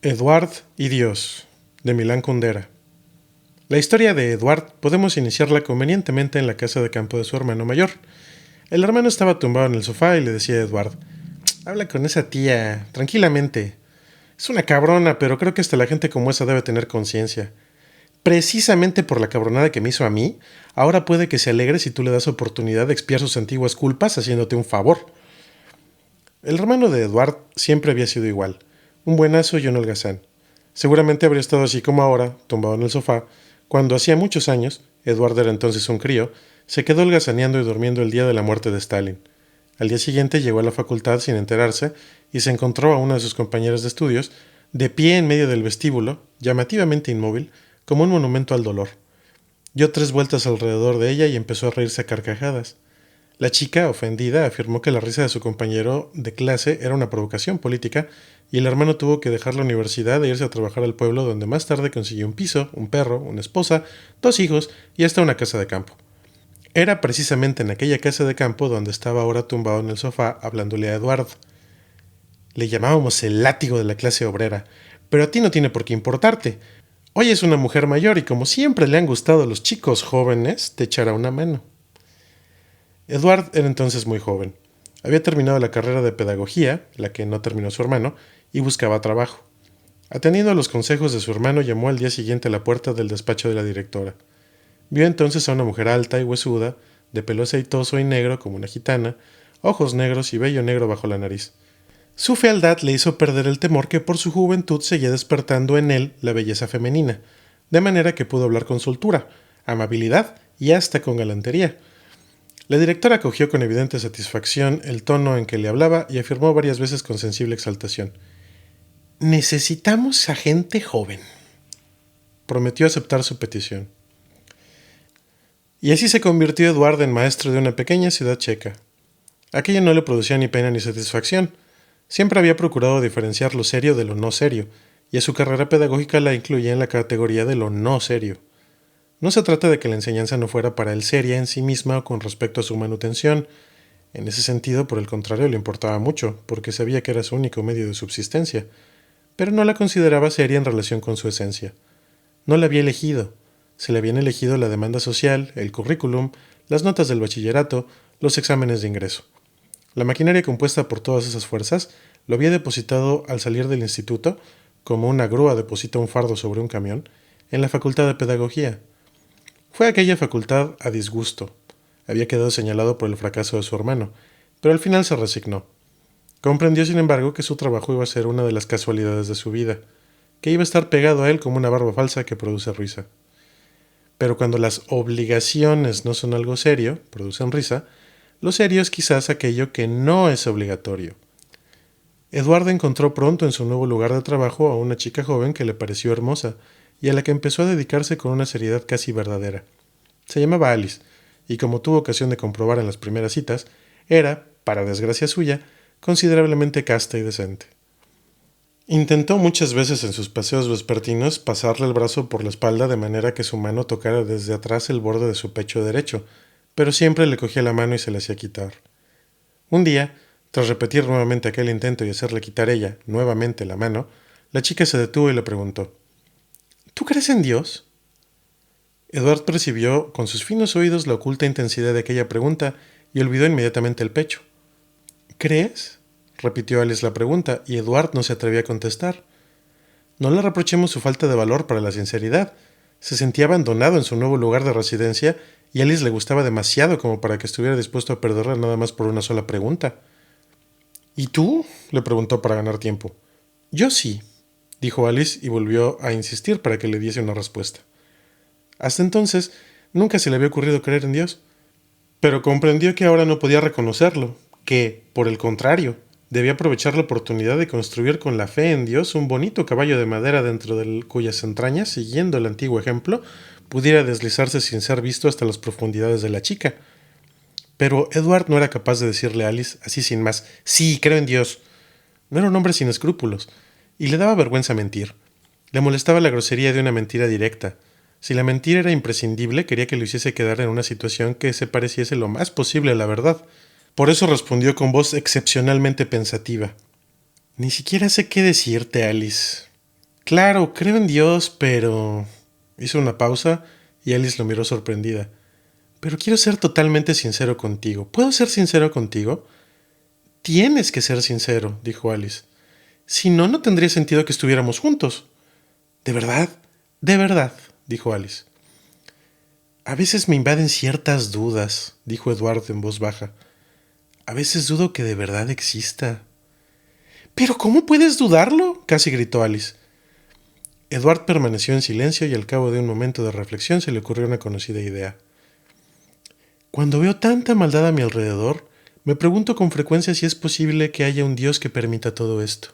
Eduard y Dios, de Milán Kundera. La historia de Eduard podemos iniciarla convenientemente en la casa de campo de su hermano mayor. El hermano estaba tumbado en el sofá y le decía a Eduard: habla con esa tía, tranquilamente. Es una cabrona, pero creo que hasta la gente como esa debe tener conciencia. Precisamente por la cabronada que me hizo a mí, ahora puede que se alegre si tú le das oportunidad de expiar sus antiguas culpas haciéndote un favor. El hermano de Eduard siempre había sido igual, un buenazo y un holgazán. Seguramente habría estado así como ahora, tumbado en el sofá, cuando hacía muchos años, Eduard era entonces un crío, se quedó holgazaneando y durmiendo el día de la muerte de Stalin. Al día siguiente llegó a la facultad sin enterarse y se encontró a una de sus compañeras de estudios, de pie en medio del vestíbulo, llamativamente inmóvil, como un monumento al dolor. Dio 3 vueltas alrededor de ella y empezó a reírse a carcajadas. La chica, ofendida, afirmó que la risa de su compañero de clase era una provocación política y el hermano tuvo que dejar la universidad e irse a trabajar al pueblo donde más tarde consiguió un piso, un perro, una esposa, 2 hijos y hasta una casa de campo. Era precisamente en aquella casa de campo donde estaba ahora tumbado en el sofá hablándole a Eduardo. Le llamábamos el látigo de la clase obrera, pero a ti no tiene por qué importarte. Hoy es una mujer mayor y como siempre le han gustado los chicos jóvenes, te echará una mano. Eduard era entonces muy joven. Había terminado la carrera de pedagogía, la que no terminó su hermano, y buscaba trabajo. Atendiendo a los consejos de su hermano, llamó al día siguiente a la puerta del despacho de la directora. Vio entonces a una mujer alta y huesuda, de pelo aceitoso y negro como una gitana, ojos negros y vello negro bajo la nariz. Su fealdad le hizo perder el temor que por su juventud seguía despertando en él la belleza femenina, de manera que pudo hablar con soltura, amabilidad y hasta con galantería. La directora acogió con evidente satisfacción el tono en que le hablaba y afirmó varias veces con sensible exaltación: necesitamos a gente joven. Prometió aceptar su petición. Y así se convirtió Eduardo en maestro de una pequeña ciudad checa. Aquello no le producía ni pena ni satisfacción. Siempre había procurado diferenciar lo serio de lo no serio, y a su carrera pedagógica la incluía en la categoría de lo no serio. No se trata de que la enseñanza no fuera para él seria en sí misma o con respecto a su manutención. En ese sentido, por el contrario, le importaba mucho, porque sabía que era su único medio de subsistencia, pero no la consideraba seria en relación con su esencia. No la había elegido. Se le habían elegido la demanda social, el currículum, las notas del bachillerato, los exámenes de ingreso. La maquinaria compuesta por todas esas fuerzas lo había depositado al salir del instituto, como una grúa deposita un fardo sobre un camión, en la facultad de pedagogía. Fue aquella facultad a disgusto. Había quedado señalado por el fracaso de su hermano, pero al final se resignó. Comprendió, sin embargo, que su trabajo iba a ser una de las casualidades de su vida, que iba a estar pegado a él como una barba falsa que produce risa. Pero cuando las obligaciones no son algo serio, producen risa, lo serio es quizás aquello que no es obligatorio. Eduardo encontró pronto en su nuevo lugar de trabajo a una chica joven que le pareció hermosa y a la que empezó a dedicarse con una seriedad casi verdadera. Se llamaba Alice, y como tuvo ocasión de comprobar en las primeras citas, era, para desgracia suya, considerablemente casta y decente. Intentó muchas veces en sus paseos vespertinos pasarle el brazo por la espalda de manera que su mano tocara desde atrás el borde de su pecho derecho, pero siempre le cogía la mano y se le hacía quitar. Un día, tras repetir nuevamente aquel intento y hacerle quitar ella, nuevamente, la mano, la chica se detuvo y le preguntó: ¿tú crees en Dios? Edward percibió con sus finos oídos la oculta intensidad de aquella pregunta y olvidó inmediatamente el pecho. ¿Crees? Repitió Alice la pregunta, y Edward no se atrevía a contestar. No le reprochemos su falta de valor para la sinceridad. Se sentía abandonado en su nuevo lugar de residencia y a Alice le gustaba demasiado como para que estuviera dispuesto a perderla nada más por una sola pregunta. ¿Y tú? Le preguntó para ganar tiempo. Yo sí, dijo Alice y volvió a insistir para que le diese una respuesta. Hasta entonces nunca se le había ocurrido creer en Dios, pero comprendió que ahora no podía reconocerlo, que, por el contrario, debía aprovechar la oportunidad de construir con la fe en Dios un bonito caballo de madera dentro de cuyas entrañas, siguiendo el antiguo ejemplo, pudiera deslizarse sin ser visto hasta las profundidades de la chica. Pero Edward no era capaz de decirle a Alice, así sin más: sí, creo en Dios. No era un hombre sin escrúpulos, y le daba vergüenza mentir. Le molestaba la grosería de una mentira directa. Si la mentira era imprescindible, quería que lo hiciese quedar en una situación que se pareciese lo más posible a la verdad. Por eso respondió con voz excepcionalmente pensativa: ni siquiera sé qué decirte, Alice. Claro, creo en Dios, pero... Hizo una pausa y Alice lo miró sorprendida. Pero quiero ser totalmente sincero contigo. ¿Puedo ser sincero contigo? Tienes que ser sincero, dijo Alice. Si no, no tendría sentido que estuviéramos juntos. ¿De verdad? De verdad, dijo Alice. A veces me invaden ciertas dudas, dijo Edward en voz baja. A veces dudo que de verdad exista. ¿Pero cómo puedes dudarlo? Casi gritó Alice. Edward permaneció en silencio y al cabo de un momento de reflexión se le ocurrió una conocida idea. Cuando veo tanta maldad a mi alrededor, me pregunto con frecuencia si es posible que haya un Dios que permita todo esto.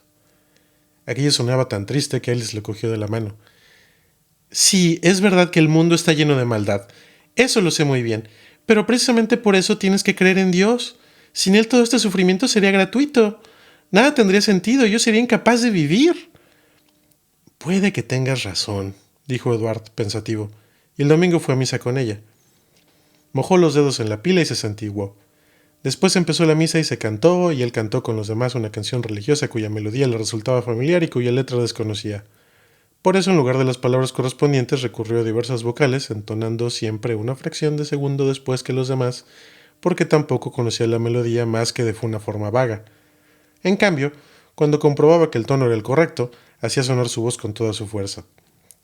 Aquello sonaba tan triste que Alice le cogió de la mano. Sí, es verdad que el mundo está lleno de maldad. Eso lo sé muy bien. Pero precisamente por eso tienes que creer en Dios. Sin Él todo este sufrimiento sería gratuito. Nada tendría sentido. Yo sería incapaz de vivir. Puede que tengas razón, dijo Edward, pensativo, y el domingo fue a misa con ella. Mojó los dedos en la pila y se santiguó. Después empezó la misa y se cantó, y él cantó con los demás una canción religiosa cuya melodía le resultaba familiar y cuya letra desconocía. Por eso, en lugar de las palabras correspondientes, recurrió a diversas vocales, entonando siempre una fracción de segundo después que los demás, porque tampoco conocía la melodía más que de una forma vaga. En cambio, cuando comprobaba que el tono era el correcto, hacía sonar su voz con toda su fuerza.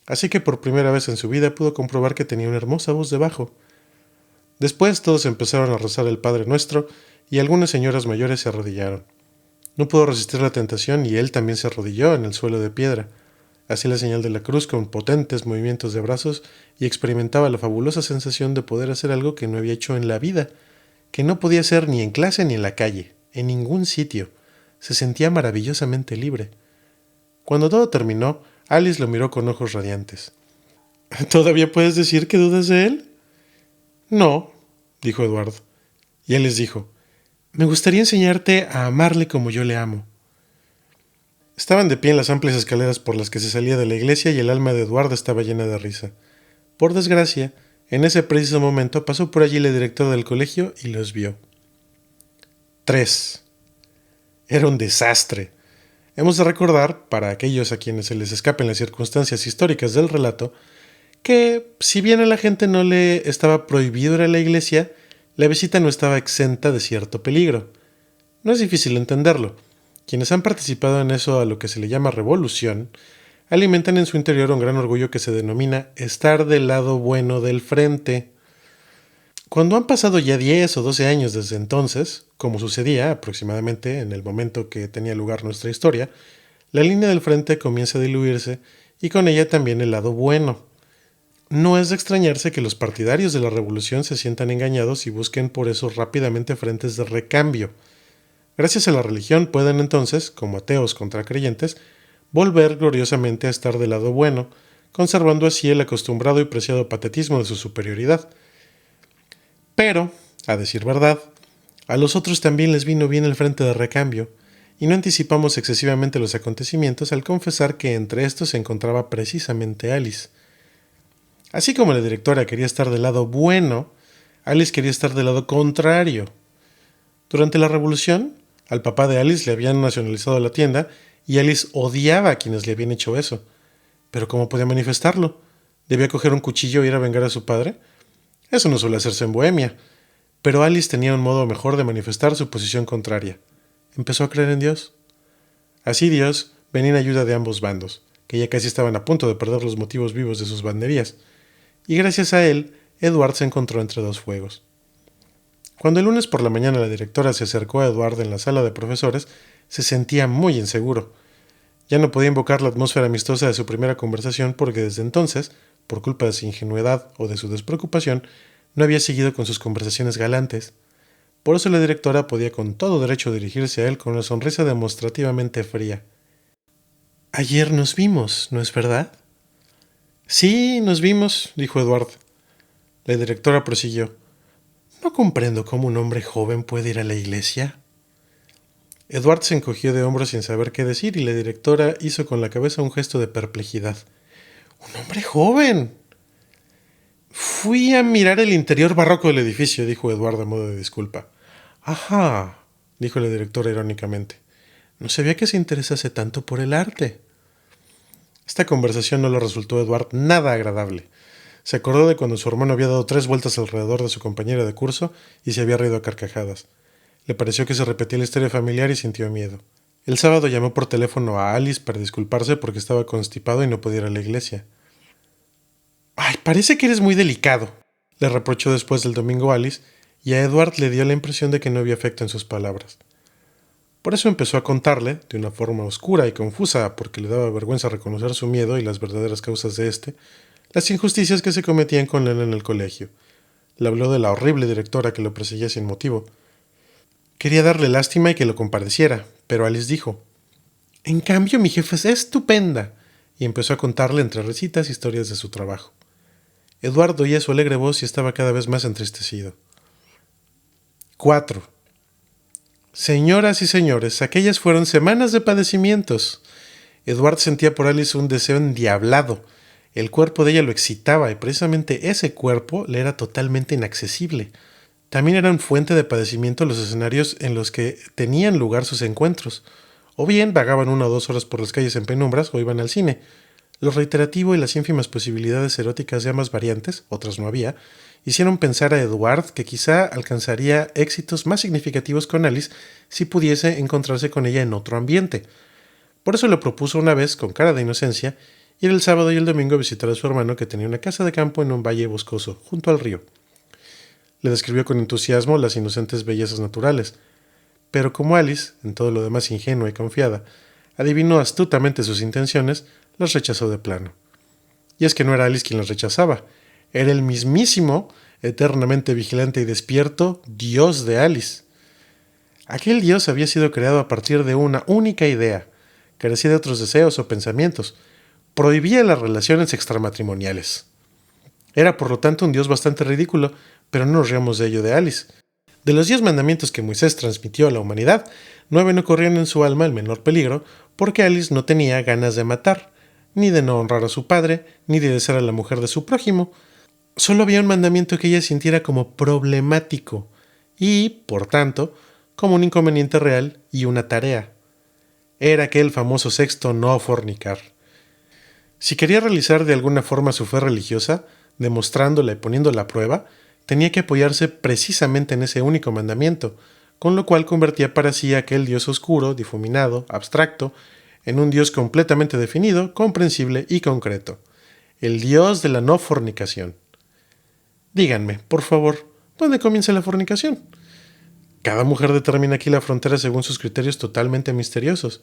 Así que por primera vez en su vida pudo comprobar que tenía una hermosa voz de bajo. Después todos empezaron a rezar el Padre Nuestro y algunas señoras mayores se arrodillaron. No pudo resistir la tentación y él también se arrodilló en el suelo de piedra. Hacía la señal de la cruz con potentes movimientos de brazos y experimentaba la fabulosa sensación de poder hacer algo que no había hecho en la vida, que no podía hacer ni en clase ni en la calle, en ningún sitio. Se sentía maravillosamente libre. Cuando todo terminó, Alice lo miró con ojos radiantes. ¿Todavía puedes decir que dudas de él? No, dijo Eduardo. Y él les dijo, me gustaría enseñarte a amarle como yo le amo. Estaban de pie en las amplias escaleras por las que se salía de la iglesia y el alma de Eduardo estaba llena de risa. Por desgracia, en ese preciso momento pasó por allí la directora del colegio y los vio. 3. Era un desastre. Hemos de recordar, para aquellos a quienes se les escapen las circunstancias históricas del relato, que, si bien a la gente no le estaba prohibido ir a la iglesia, la visita no estaba exenta de cierto peligro. No es difícil entenderlo. Quienes han participado en eso a lo que se le llama revolución, alimentan en su interior un gran orgullo que se denomina estar del lado bueno del frente. Cuando han pasado ya 10 o 12 años desde entonces, como sucedía aproximadamente en el momento que tenía lugar nuestra historia, la línea del frente comienza a diluirse y con ella también el lado bueno. No es de extrañarse que los partidarios de la revolución se sientan engañados y busquen por eso rápidamente frentes de recambio. Gracias a la religión pueden entonces, como ateos contra creyentes, volver gloriosamente a estar del lado bueno, conservando así el acostumbrado y preciado patetismo de su superioridad. Pero, a decir verdad, a los otros también les vino bien el frente de recambio, y no anticipamos excesivamente los acontecimientos al confesar que entre estos se encontraba precisamente Alice. Así como la directora quería estar del lado bueno, Alice quería estar del lado contrario. Durante la revolución, al papá de Alice le habían nacionalizado la tienda y Alice odiaba a quienes le habían hecho eso. Pero ¿cómo podía manifestarlo? ¿Debía coger un cuchillo e ir a vengar a su padre? Eso no suele hacerse en Bohemia. Pero Alice tenía un modo mejor de manifestar su posición contraria. Empezó a creer en Dios. Así Dios venía en ayuda de ambos bandos, que ya casi estaban a punto de perder los motivos vivos de sus banderías. Y gracias a él, Edward se encontró entre dos fuegos. Cuando el lunes por la mañana la directora se acercó a Edward en la sala de profesores, se sentía muy inseguro. Ya no podía invocar la atmósfera amistosa de su primera conversación porque desde entonces, por culpa de su ingenuidad o de su despreocupación, no había seguido con sus conversaciones galantes. Por eso la directora podía con todo derecho dirigirse a él con una sonrisa demostrativamente fría. Ayer nos vimos, ¿no es verdad? Sí, nos vimos, dijo Edward. La directora prosiguió. No comprendo cómo un hombre joven puede ir a la iglesia. Edward se encogió de hombros sin saber qué decir y la directora hizo con la cabeza un gesto de perplejidad. ¡Un hombre joven! Fui a mirar el interior barroco del edificio, dijo Edward a modo de disculpa. Ajá, dijo la directora irónicamente. No sabía que se interesase tanto por el arte. Esta conversación no le resultó a Edward nada agradable. Se acordó de cuando su hermano había dado 3 vueltas alrededor de su compañera de curso y se había reído a carcajadas. Le pareció que se repetía la historia familiar y sintió miedo. El sábado llamó por teléfono a Alice para disculparse porque estaba constipado y no podía ir a la iglesia. «Ay, parece que eres muy delicado», le reprochó después del domingo Alice, y a Edward le dio la impresión de que no había efecto en sus palabras. Por eso empezó a contarle, de una forma oscura y confusa porque le daba vergüenza reconocer su miedo y las verdaderas causas de éste, las injusticias que se cometían con él en el colegio. Le habló de la horrible directora que lo perseguía sin motivo. Quería darle lástima y que lo compadeciera, pero Alice dijo: «En cambio, mi jefa es estupenda», y empezó a contarle entre risitas historias de su trabajo. Eduardo oía su alegre voz y estaba cada vez más entristecido. 4. Señoras y señores, aquellas fueron semanas de padecimientos. Edward sentía por Alice un deseo endiablado. El cuerpo de ella lo excitaba y precisamente ese cuerpo le era totalmente inaccesible. También eran fuente de padecimiento los escenarios en los que tenían lugar sus encuentros. O bien vagaban 1 o 2 horas por las calles en penumbras o iban al cine. Lo reiterativo y las ínfimas posibilidades eróticas de ambas variantes, otras no había, hicieron pensar a Edward que quizá alcanzaría éxitos más significativos con Alice si pudiese encontrarse con ella en otro ambiente. Por eso le propuso una vez, con cara de inocencia, ir el sábado y el domingo a visitar a su hermano que tenía una casa de campo en un valle boscoso, junto al río. Le describió con entusiasmo las inocentes bellezas naturales, pero como Alice, en todo lo demás ingenua y confiada, adivinó astutamente sus intenciones, las rechazó de plano. Y es que no era Alice quien las rechazaba, era el mismísimo, eternamente vigilante y despierto Dios de Alice. Aquel Dios había sido creado a partir de una única idea, carecía de otros deseos o pensamientos, prohibía las relaciones extramatrimoniales. Era por lo tanto un Dios bastante ridículo, pero no nos riamos de ello de Alice. De los 10 mandamientos que Moisés transmitió a la humanidad, 9 no corrían en su alma el menor peligro, porque Alice no tenía ganas de matar, ni de no honrar a su padre, ni de desear a la mujer de su prójimo. Solo había un mandamiento que ella sintiera como problemático y, por tanto, como un inconveniente real y una tarea. Era aquel famoso sexto no fornicar. Si quería realizar de alguna forma su fe religiosa, demostrándola y poniéndola a prueba, tenía que apoyarse precisamente en ese único mandamiento, con lo cual convertía para sí a aquel Dios oscuro, difuminado, abstracto, en un Dios completamente definido, comprensible y concreto. El Dios de la no fornicación. Díganme, por favor, ¿dónde comienza la fornicación? Cada mujer determina aquí la frontera según sus criterios totalmente misteriosos.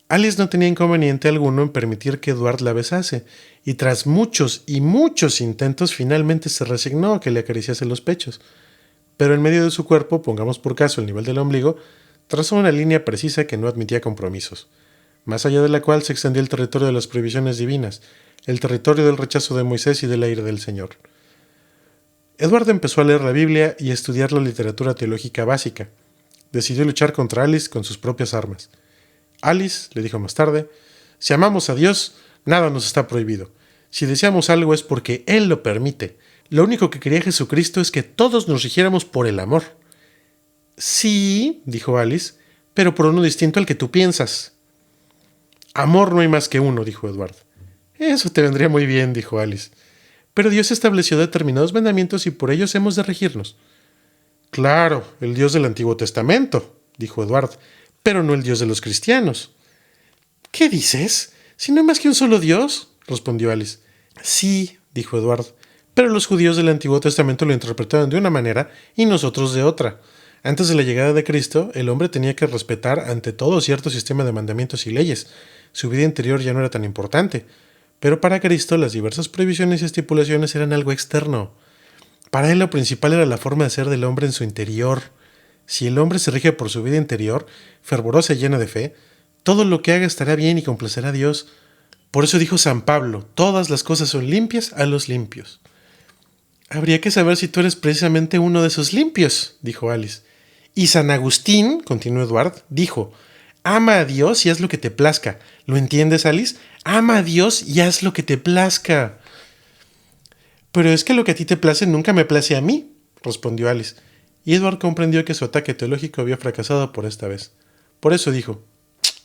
Alice no tenía inconveniente alguno en permitir que Edward la besase, y tras muchos y muchos intentos finalmente se resignó a que le acariciase los pechos. Pero en medio de su cuerpo, pongamos por caso el nivel del ombligo, trazó una línea precisa que no admitía compromisos, más allá de la cual se extendía el territorio de las prohibiciones divinas, el territorio del rechazo de Moisés y de la ira del Señor. Edward empezó a leer la Biblia y a estudiar la literatura teológica básica. Decidió luchar contra Alice con sus propias armas. Alice, le dijo más tarde, si amamos a Dios, nada nos está prohibido. Si deseamos algo es porque Él lo permite. Lo único que quería Jesucristo es que todos nos rigiéramos por el amor. Sí, dijo Alice, pero por uno distinto al que tú piensas. Amor no hay más que uno, dijo Edward. Eso te vendría muy bien, dijo Alice. Pero Dios estableció determinados mandamientos y por ellos hemos de regirnos. Claro, el Dios del Antiguo Testamento, dijo Edward, pero no el Dios de los cristianos. ¿Qué dices? Si no hay más que un solo Dios, respondió Alice. Sí, dijo Edward, pero los judíos del Antiguo Testamento lo interpretaron de una manera y nosotros de otra. Antes de la llegada de Cristo, el hombre tenía que respetar ante todo cierto sistema de mandamientos y leyes. Su vida interior ya no era tan importante. Pero para Cristo las diversas prohibiciones y estipulaciones eran algo externo. Para él lo principal era la forma de ser del hombre en su interior. Si el hombre se rige por su vida interior, fervorosa y llena de fe, todo lo que haga estará bien y complacerá a Dios. Por eso dijo San Pablo, todas las cosas son limpias a los limpios. Habría que saber si tú eres precisamente uno de esos limpios, dijo Alice. Y San Agustín, continuó Edward, dijo, ama a Dios y haz lo que te plazca. ¿Lo entiendes, Alice? Ama a Dios y haz lo que te plazca. Pero es que lo que a ti te place nunca me place a mí, respondió Alice. Y Edward comprendió que su ataque teológico había fracasado por esta vez. Por eso dijo,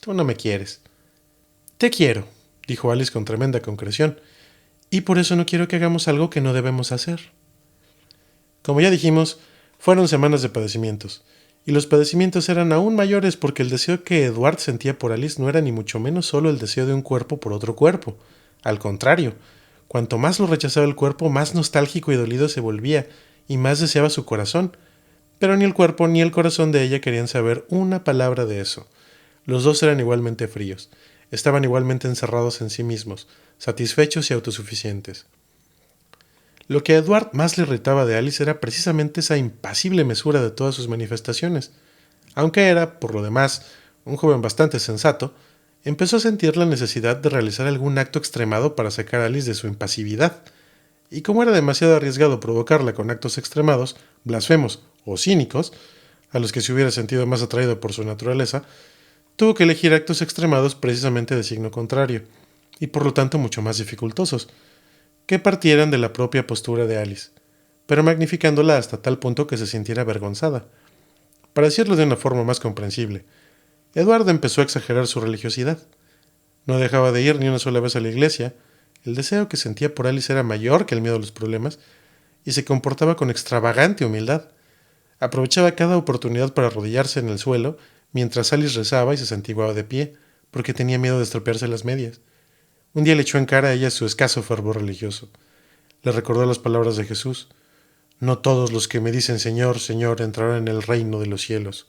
tú no me quieres. Te quiero, dijo Alice con tremenda concreción, y por eso no quiero que hagamos algo que no debemos hacer. Como ya dijimos, fueron semanas de padecimientos, y los padecimientos eran aún mayores porque el deseo que Edward sentía por Alice no era ni mucho menos solo el deseo de un cuerpo por otro cuerpo. Al contrario, cuanto más lo rechazaba el cuerpo, más nostálgico y dolido se volvía, y más deseaba su corazón. Pero ni el cuerpo ni el corazón de ella querían saber una palabra de eso. Los dos eran igualmente fríos, estaban igualmente encerrados en sí mismos, satisfechos y autosuficientes. Lo que a Edward más le irritaba de Alice era precisamente esa impasible mesura de todas sus manifestaciones. Aunque era, por lo demás, un joven bastante sensato, empezó a sentir la necesidad de realizar algún acto extremado para sacar a Alice de su impasividad. Y como era demasiado arriesgado provocarla con actos extremados, blasfemos o cínicos, a los que se hubiera sentido más atraído por su naturaleza, tuvo que elegir actos extremados precisamente de signo contrario, y por lo tanto mucho más dificultosos, que partieran de la propia postura de Alice, pero magnificándola hasta tal punto que se sintiera avergonzada. Para decirlo de una forma más comprensible, Eduardo empezó a exagerar su religiosidad. No dejaba de ir ni una sola vez a la iglesia, el deseo que sentía por Alice era mayor que el miedo a los problemas, y se comportaba con extravagante humildad. Aprovechaba cada oportunidad para arrodillarse en el suelo, mientras Alice rezaba y se santiguaba de pie, porque tenía miedo de estropearse las medias. Un día le echó en cara a ella su escaso fervor religioso. Le recordó las palabras de Jesús: «No todos los que me dicen Señor, Señor entrarán en el reino de los cielos».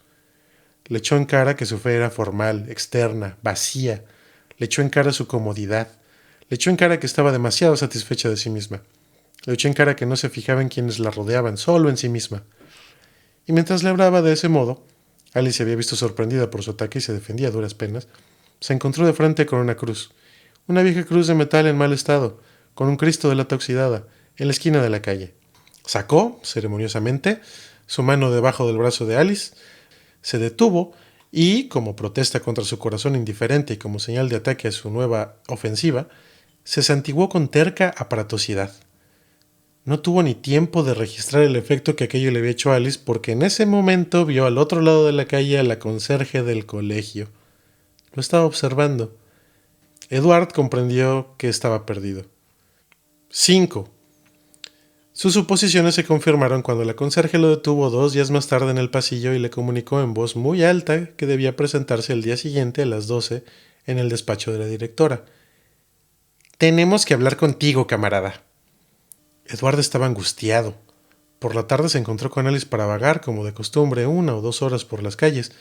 Le echó en cara que su fe era formal, externa, vacía. Le echó en cara su comodidad. Le echó en cara que estaba demasiado satisfecha de sí misma. Le echó en cara que no se fijaba en quienes la rodeaban, solo en sí misma. Y mientras le hablaba de ese modo, Alice se había visto sorprendida por su ataque y se defendía a duras penas. Se encontró de frente con una cruz. Una vieja cruz de metal en mal estado, con un Cristo de lata oxidada, en la esquina de la calle. Sacó, ceremoniosamente, su mano debajo del brazo de Alice, se detuvo y, como protesta contra su corazón indiferente y como señal de ataque a su nueva ofensiva, se santiguó con terca aparatosidad. No tuvo ni tiempo de registrar el efecto que aquello le había hecho a Alice porque en ese momento vio al otro lado de la calle a la conserje del colegio. Lo estaba observando. Edward comprendió que estaba perdido. 5. Sus suposiciones se confirmaron cuando la conserje lo detuvo 2 días más tarde en el pasillo y le comunicó en voz muy alta que debía presentarse el día siguiente a las 12 en el despacho de la directora. «Tenemos que hablar contigo, camarada». Edward estaba angustiado. Por la tarde se encontró con Alice para vagar, como de costumbre, 1 o 2 horas por las calles,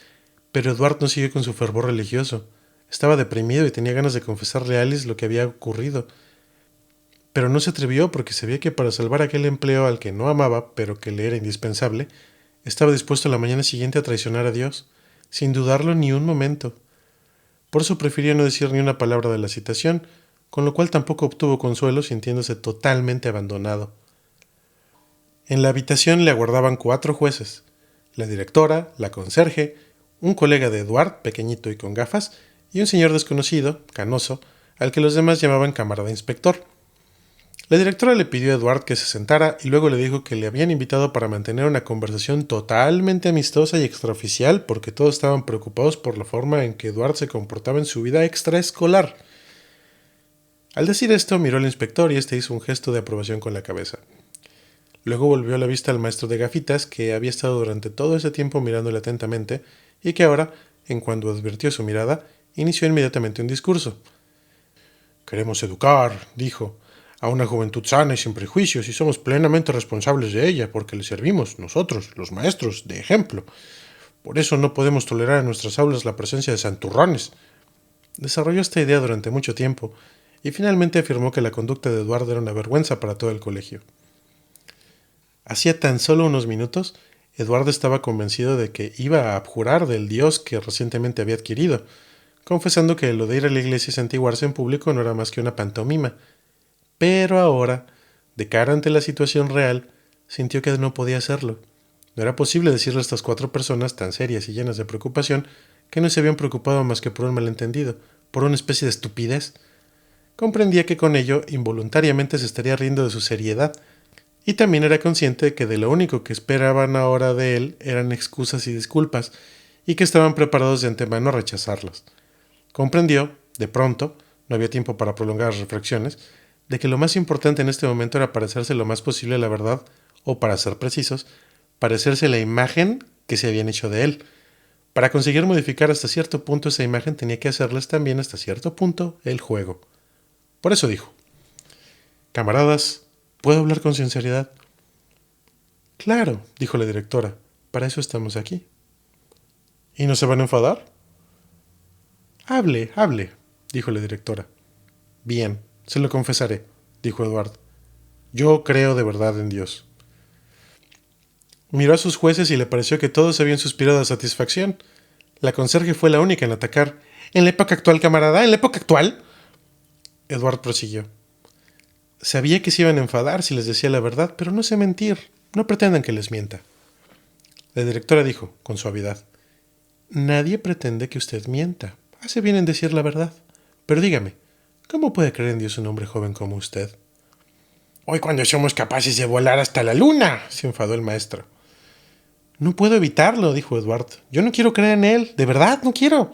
pero Edward no siguió con su fervor religioso. Estaba deprimido y tenía ganas de confesarle a Alice lo que había ocurrido. Pero no se atrevió porque sabía que para salvar aquel empleo al que no amaba, pero que le era indispensable, estaba dispuesto la mañana siguiente a traicionar a Dios, sin dudarlo ni un momento. Por eso prefirió no decir ni una palabra de la citación, con lo cual tampoco obtuvo consuelo, sintiéndose totalmente abandonado. En la habitación le aguardaban 4 jueces: la directora, la conserje, un colega de Edward, pequeñito y con gafas, y un señor desconocido, canoso, al que los demás llamaban camarada inspector. La directora le pidió a Edward que se sentara y luego le dijo que le habían invitado para mantener una conversación totalmente amistosa y extraoficial porque todos estaban preocupados por la forma en que Edward se comportaba en su vida extraescolar. Al decir esto, miró al inspector y este hizo un gesto de aprobación con la cabeza. Luego volvió la vista al maestro de gafitas, que había estado durante todo ese tiempo mirándole atentamente y que ahora, en cuanto advirtió su mirada, inició inmediatamente un discurso. «Queremos educar», dijo, «a una juventud sana y sin prejuicios y somos plenamente responsables de ella porque le servimos, nosotros, los maestros, de ejemplo. Por eso no podemos tolerar en nuestras aulas la presencia de santurrones». Desarrolló esta idea durante mucho tiempo y finalmente afirmó que la conducta de Eduardo era una vergüenza para todo el colegio. Hacía tan solo unos minutos, Eduardo estaba convencido de que iba a abjurar del Dios que recientemente había adquirido, confesando que lo de ir a la iglesia y santiguarse en público no era más que una pantomima. Pero ahora, de cara ante la situación real, sintió que no podía hacerlo. No era posible decirle a estas 4 personas tan serias y llenas de preocupación que no se habían preocupado más que por un malentendido, por una especie de estupidez. Comprendía que con ello involuntariamente se estaría riendo de su seriedad, y también era consciente de que de lo único que esperaban ahora de él eran excusas y disculpas, y que estaban preparados de antemano a rechazarlas. Comprendió, de pronto, no había tiempo para prolongar las reflexiones, de que lo más importante en este momento era parecerse lo más posible a la verdad, o para ser precisos, parecerse a la imagen que se habían hecho de él. Para conseguir modificar hasta cierto punto esa imagen tenía que hacerles también hasta cierto punto el juego. Por eso dijo: camaradas, ¿puedo hablar con sinceridad? Claro, dijo la directora, para eso estamos aquí. ¿Y no se van a enfadar? Hable, hable, dijo la directora. Bien, se lo confesaré, dijo Edward. Yo creo de verdad en Dios. Miró a sus jueces y le pareció que todos habían suspirado de satisfacción. La conserje fue la única en atacar. ¿En la época actual, camarada? ¿En la época actual? Edward prosiguió. Sabía que se iban a enfadar si les decía la verdad, pero no sé mentir. No pretendan que les mienta. La directora dijo, con suavidad: nadie pretende que usted mienta. Hace bien en decir la verdad. Pero dígame, ¿cómo puede creer en Dios un hombre joven como usted? Hoy cuando somos capaces de volar hasta la luna, se enfadó el maestro. No puedo evitarlo, dijo Edward. Yo no quiero creer en él. De verdad, no quiero.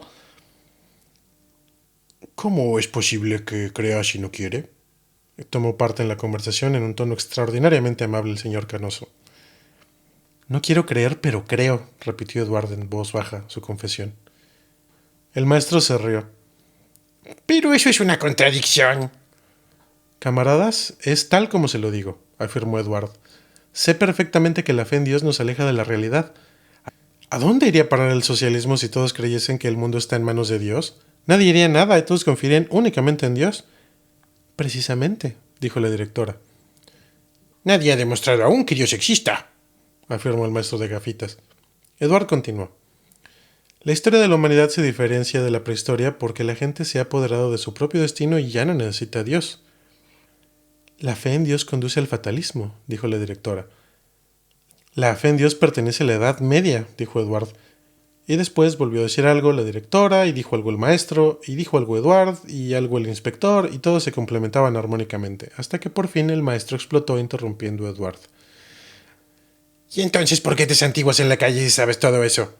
¿Cómo es posible que crea si no quiere? Tomó parte en la conversación en un tono extraordinariamente amable el señor Canoso. No quiero creer, pero creo, repitió Edward en voz baja su confesión. El maestro se rió. Pero eso es una contradicción. Camaradas, es tal como se lo digo, afirmó Edward. Sé perfectamente que la fe en Dios nos aleja de la realidad. ¿A dónde iría a parar el socialismo si todos creyesen que el mundo está en manos de Dios? Nadie haría nada y todos confiarían únicamente en Dios. Precisamente, dijo la directora. Nadie ha demostrado aún que Dios exista, afirmó el maestro de gafitas. Edward continuó. La historia de la humanidad se diferencia de la prehistoria porque la gente se ha apoderado de su propio destino y ya no necesita a Dios. La fe en Dios conduce al fatalismo, dijo la directora. La fe en Dios pertenece a la Edad Media, dijo Edward. Y después volvió a decir algo la directora, y dijo algo el maestro, y dijo algo Edward, y algo el inspector, y todos se complementaban armónicamente, hasta que por fin el maestro explotó interrumpiendo a Edward. ¿Y entonces por qué te santiguas en la calle si sabes todo eso?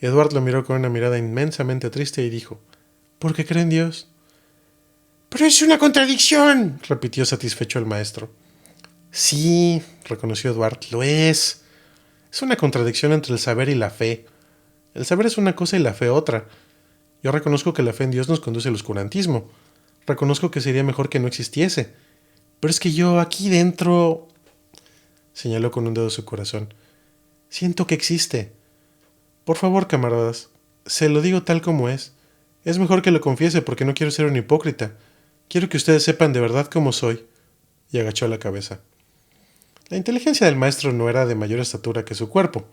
Edward lo miró con una mirada inmensamente triste y dijo: ¿por qué cree en Dios? ¡Pero es una contradicción!, repitió satisfecho el maestro. Sí, reconoció Edward, lo es. Es una contradicción entre el saber y la fe. El saber es una cosa y la fe otra. Yo reconozco que la fe en Dios nos conduce al oscurantismo. Reconozco que sería mejor que no existiese. Pero es que yo aquí dentro, señaló con un dedo su corazón, siento que existe. Por favor, camaradas, se lo digo tal como es. Es mejor que lo confiese porque no quiero ser un hipócrita. Quiero que ustedes sepan de verdad cómo soy. Y agachó la cabeza. La inteligencia del maestro no era de mayor estatura que su cuerpo.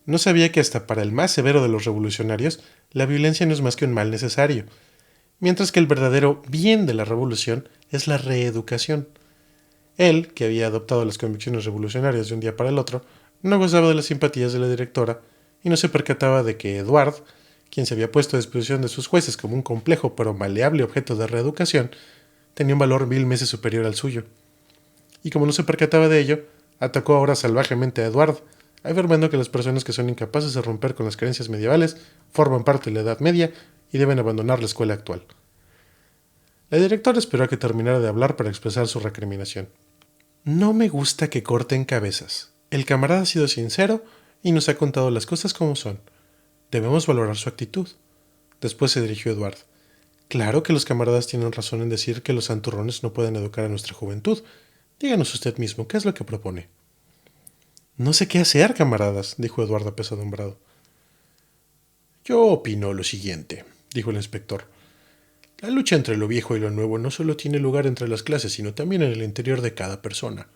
No sabía que hasta para el más severo de los revolucionarios, la violencia no es más que un mal necesario, mientras que el verdadero bien de la revolución es la reeducación. Él, que había adoptado las convicciones revolucionarias de un día para el otro, no gozaba de las simpatías de la directora y no se percataba de que Edward, quien se había puesto a disposición de sus jueces como un complejo pero maleable objeto de reeducación, tenía un valor 1000 veces superior al suyo. Y como no se percataba de ello, atacó ahora salvajemente a Edward, afirmando que las personas que son incapaces de romper con las creencias medievales forman parte de la Edad Media y deben abandonar la escuela actual. La directora esperó a que terminara de hablar para expresar su recriminación. No me gusta que corten cabezas. El camarada ha sido sincero y nos ha contado las cosas como son. Debemos valorar su actitud. Después se dirigió a Edward. Claro que los camaradas tienen razón en decir que los santurrones no pueden educar a nuestra juventud. Díganos usted mismo, ¿qué es lo que propone? No sé qué hacer, camaradas, dijo Eduardo apesadumbrado. Yo opino lo siguiente, dijo el inspector. La lucha entre lo viejo y lo nuevo no solo tiene lugar entre las clases, sino también en el interior de cada persona.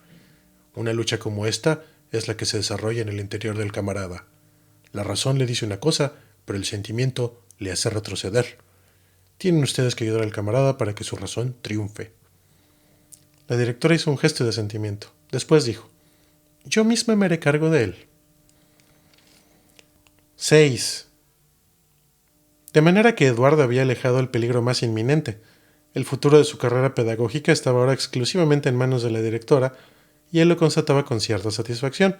Una lucha como esta es la que se desarrolla en el interior del camarada. La razón le dice una cosa, pero el sentimiento le hace retroceder. Tienen ustedes que ayudar al camarada para que su razón triunfe. La directora hizo un gesto de asentimiento. Después dijo: yo misma me haré cargo de él. 6. De manera que Eduardo había alejado el peligro más inminente. El futuro de su carrera pedagógica estaba ahora exclusivamente en manos de la directora, y él lo constataba con cierta satisfacción.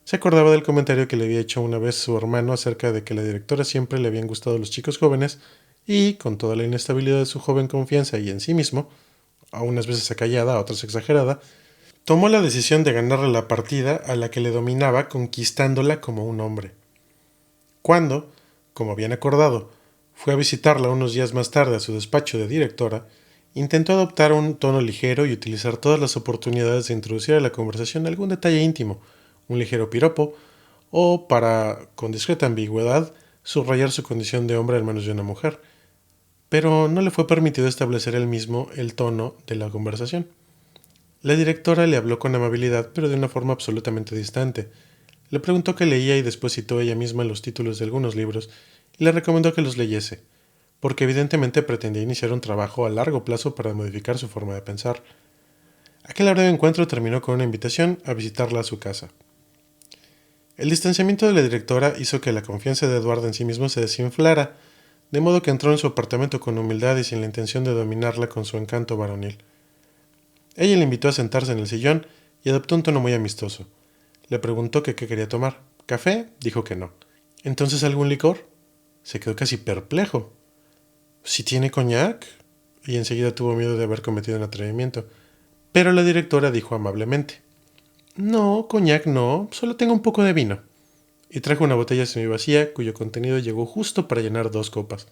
Se acordaba del comentario que le había hecho una vez su hermano acerca de que a la directora siempre le habían gustado los chicos jóvenes y, con toda la inestabilidad de su joven confianza y en sí mismo, a unas veces acallada, a otras exagerada, tomó la decisión de ganarle la partida a la que le dominaba conquistándola como un hombre. Cuando, como habían acordado, fue a visitarla unos días más tarde a su despacho de directora, intentó adoptar un tono ligero y utilizar todas las oportunidades de introducir a la conversación algún detalle íntimo, un ligero piropo, o para, con discreta ambigüedad, subrayar su condición de hombre en manos de una mujer. Pero no le fue permitido establecer él mismo el tono de la conversación. La directora le habló con amabilidad, pero de una forma absolutamente distante. Le preguntó qué leía y después citó ella misma los títulos de algunos libros y le recomendó que los leyese, porque evidentemente pretendía iniciar un trabajo a largo plazo para modificar su forma de pensar. Aquel breve encuentro terminó con una invitación a visitarla a su casa. El distanciamiento de la directora hizo que la confianza de Eduardo en sí mismo se desinflara, de modo que entró en su apartamento con humildad y sin la intención de dominarla con su encanto varonil. Ella le invitó a sentarse en el sillón y adoptó un tono muy amistoso. Le preguntó que qué quería tomar. ¿Café? Dijo que no. ¿Entonces algún licor? Se quedó casi perplejo. ¿Si tiene coñac? Y enseguida tuvo miedo de haber cometido un atrevimiento. Pero la directora dijo amablemente: No, coñac no, solo tengo un poco de vino. Y trajo una botella semivacía cuyo contenido llegó justo para llenar 2 copas.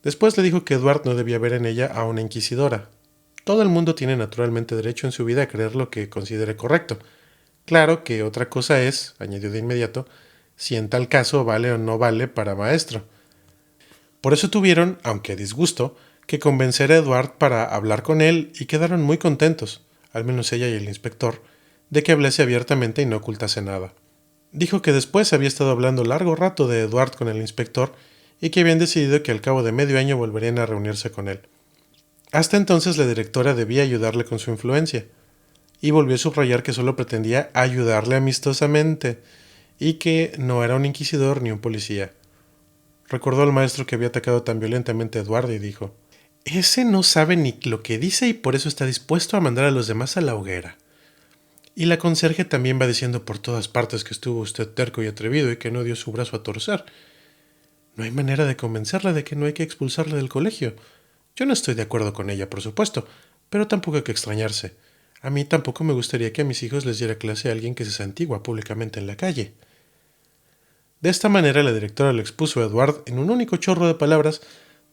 Después le dijo que Edward no debía ver en ella a una inquisidora. Todo el mundo tiene naturalmente derecho en su vida a creer lo que considere correcto. Claro que otra cosa es, añadió de inmediato, si en tal caso vale o no vale para maestro. Por eso tuvieron, aunque a disgusto, que convencer a Edward para hablar con él y quedaron muy contentos, al menos ella y el inspector, de que hablase abiertamente y no ocultase nada. Dijo que después había estado hablando largo rato de Edward con el inspector y que habían decidido que al cabo de medio año volverían a reunirse con él. Hasta entonces la directora debía ayudarle con su influencia, y volvió a subrayar que solo pretendía ayudarle amistosamente, y que no era un inquisidor ni un policía. Recordó al maestro que había atacado tan violentamente a Eduardo y dijo: Ese no sabe ni lo que dice y por eso está dispuesto a mandar a los demás a la hoguera. Y la conserje también va diciendo por todas partes que estuvo usted terco y atrevido y que no dio su brazo a torcer. No hay manera de convencerla de que no hay que expulsarle del colegio. Yo no estoy de acuerdo con ella, por supuesto, pero tampoco hay que extrañarse. A mí tampoco me gustaría que a mis hijos les diera clase a alguien que se santigua públicamente en la calle. De esta manera la directora le expuso a Edward en un único chorro de palabras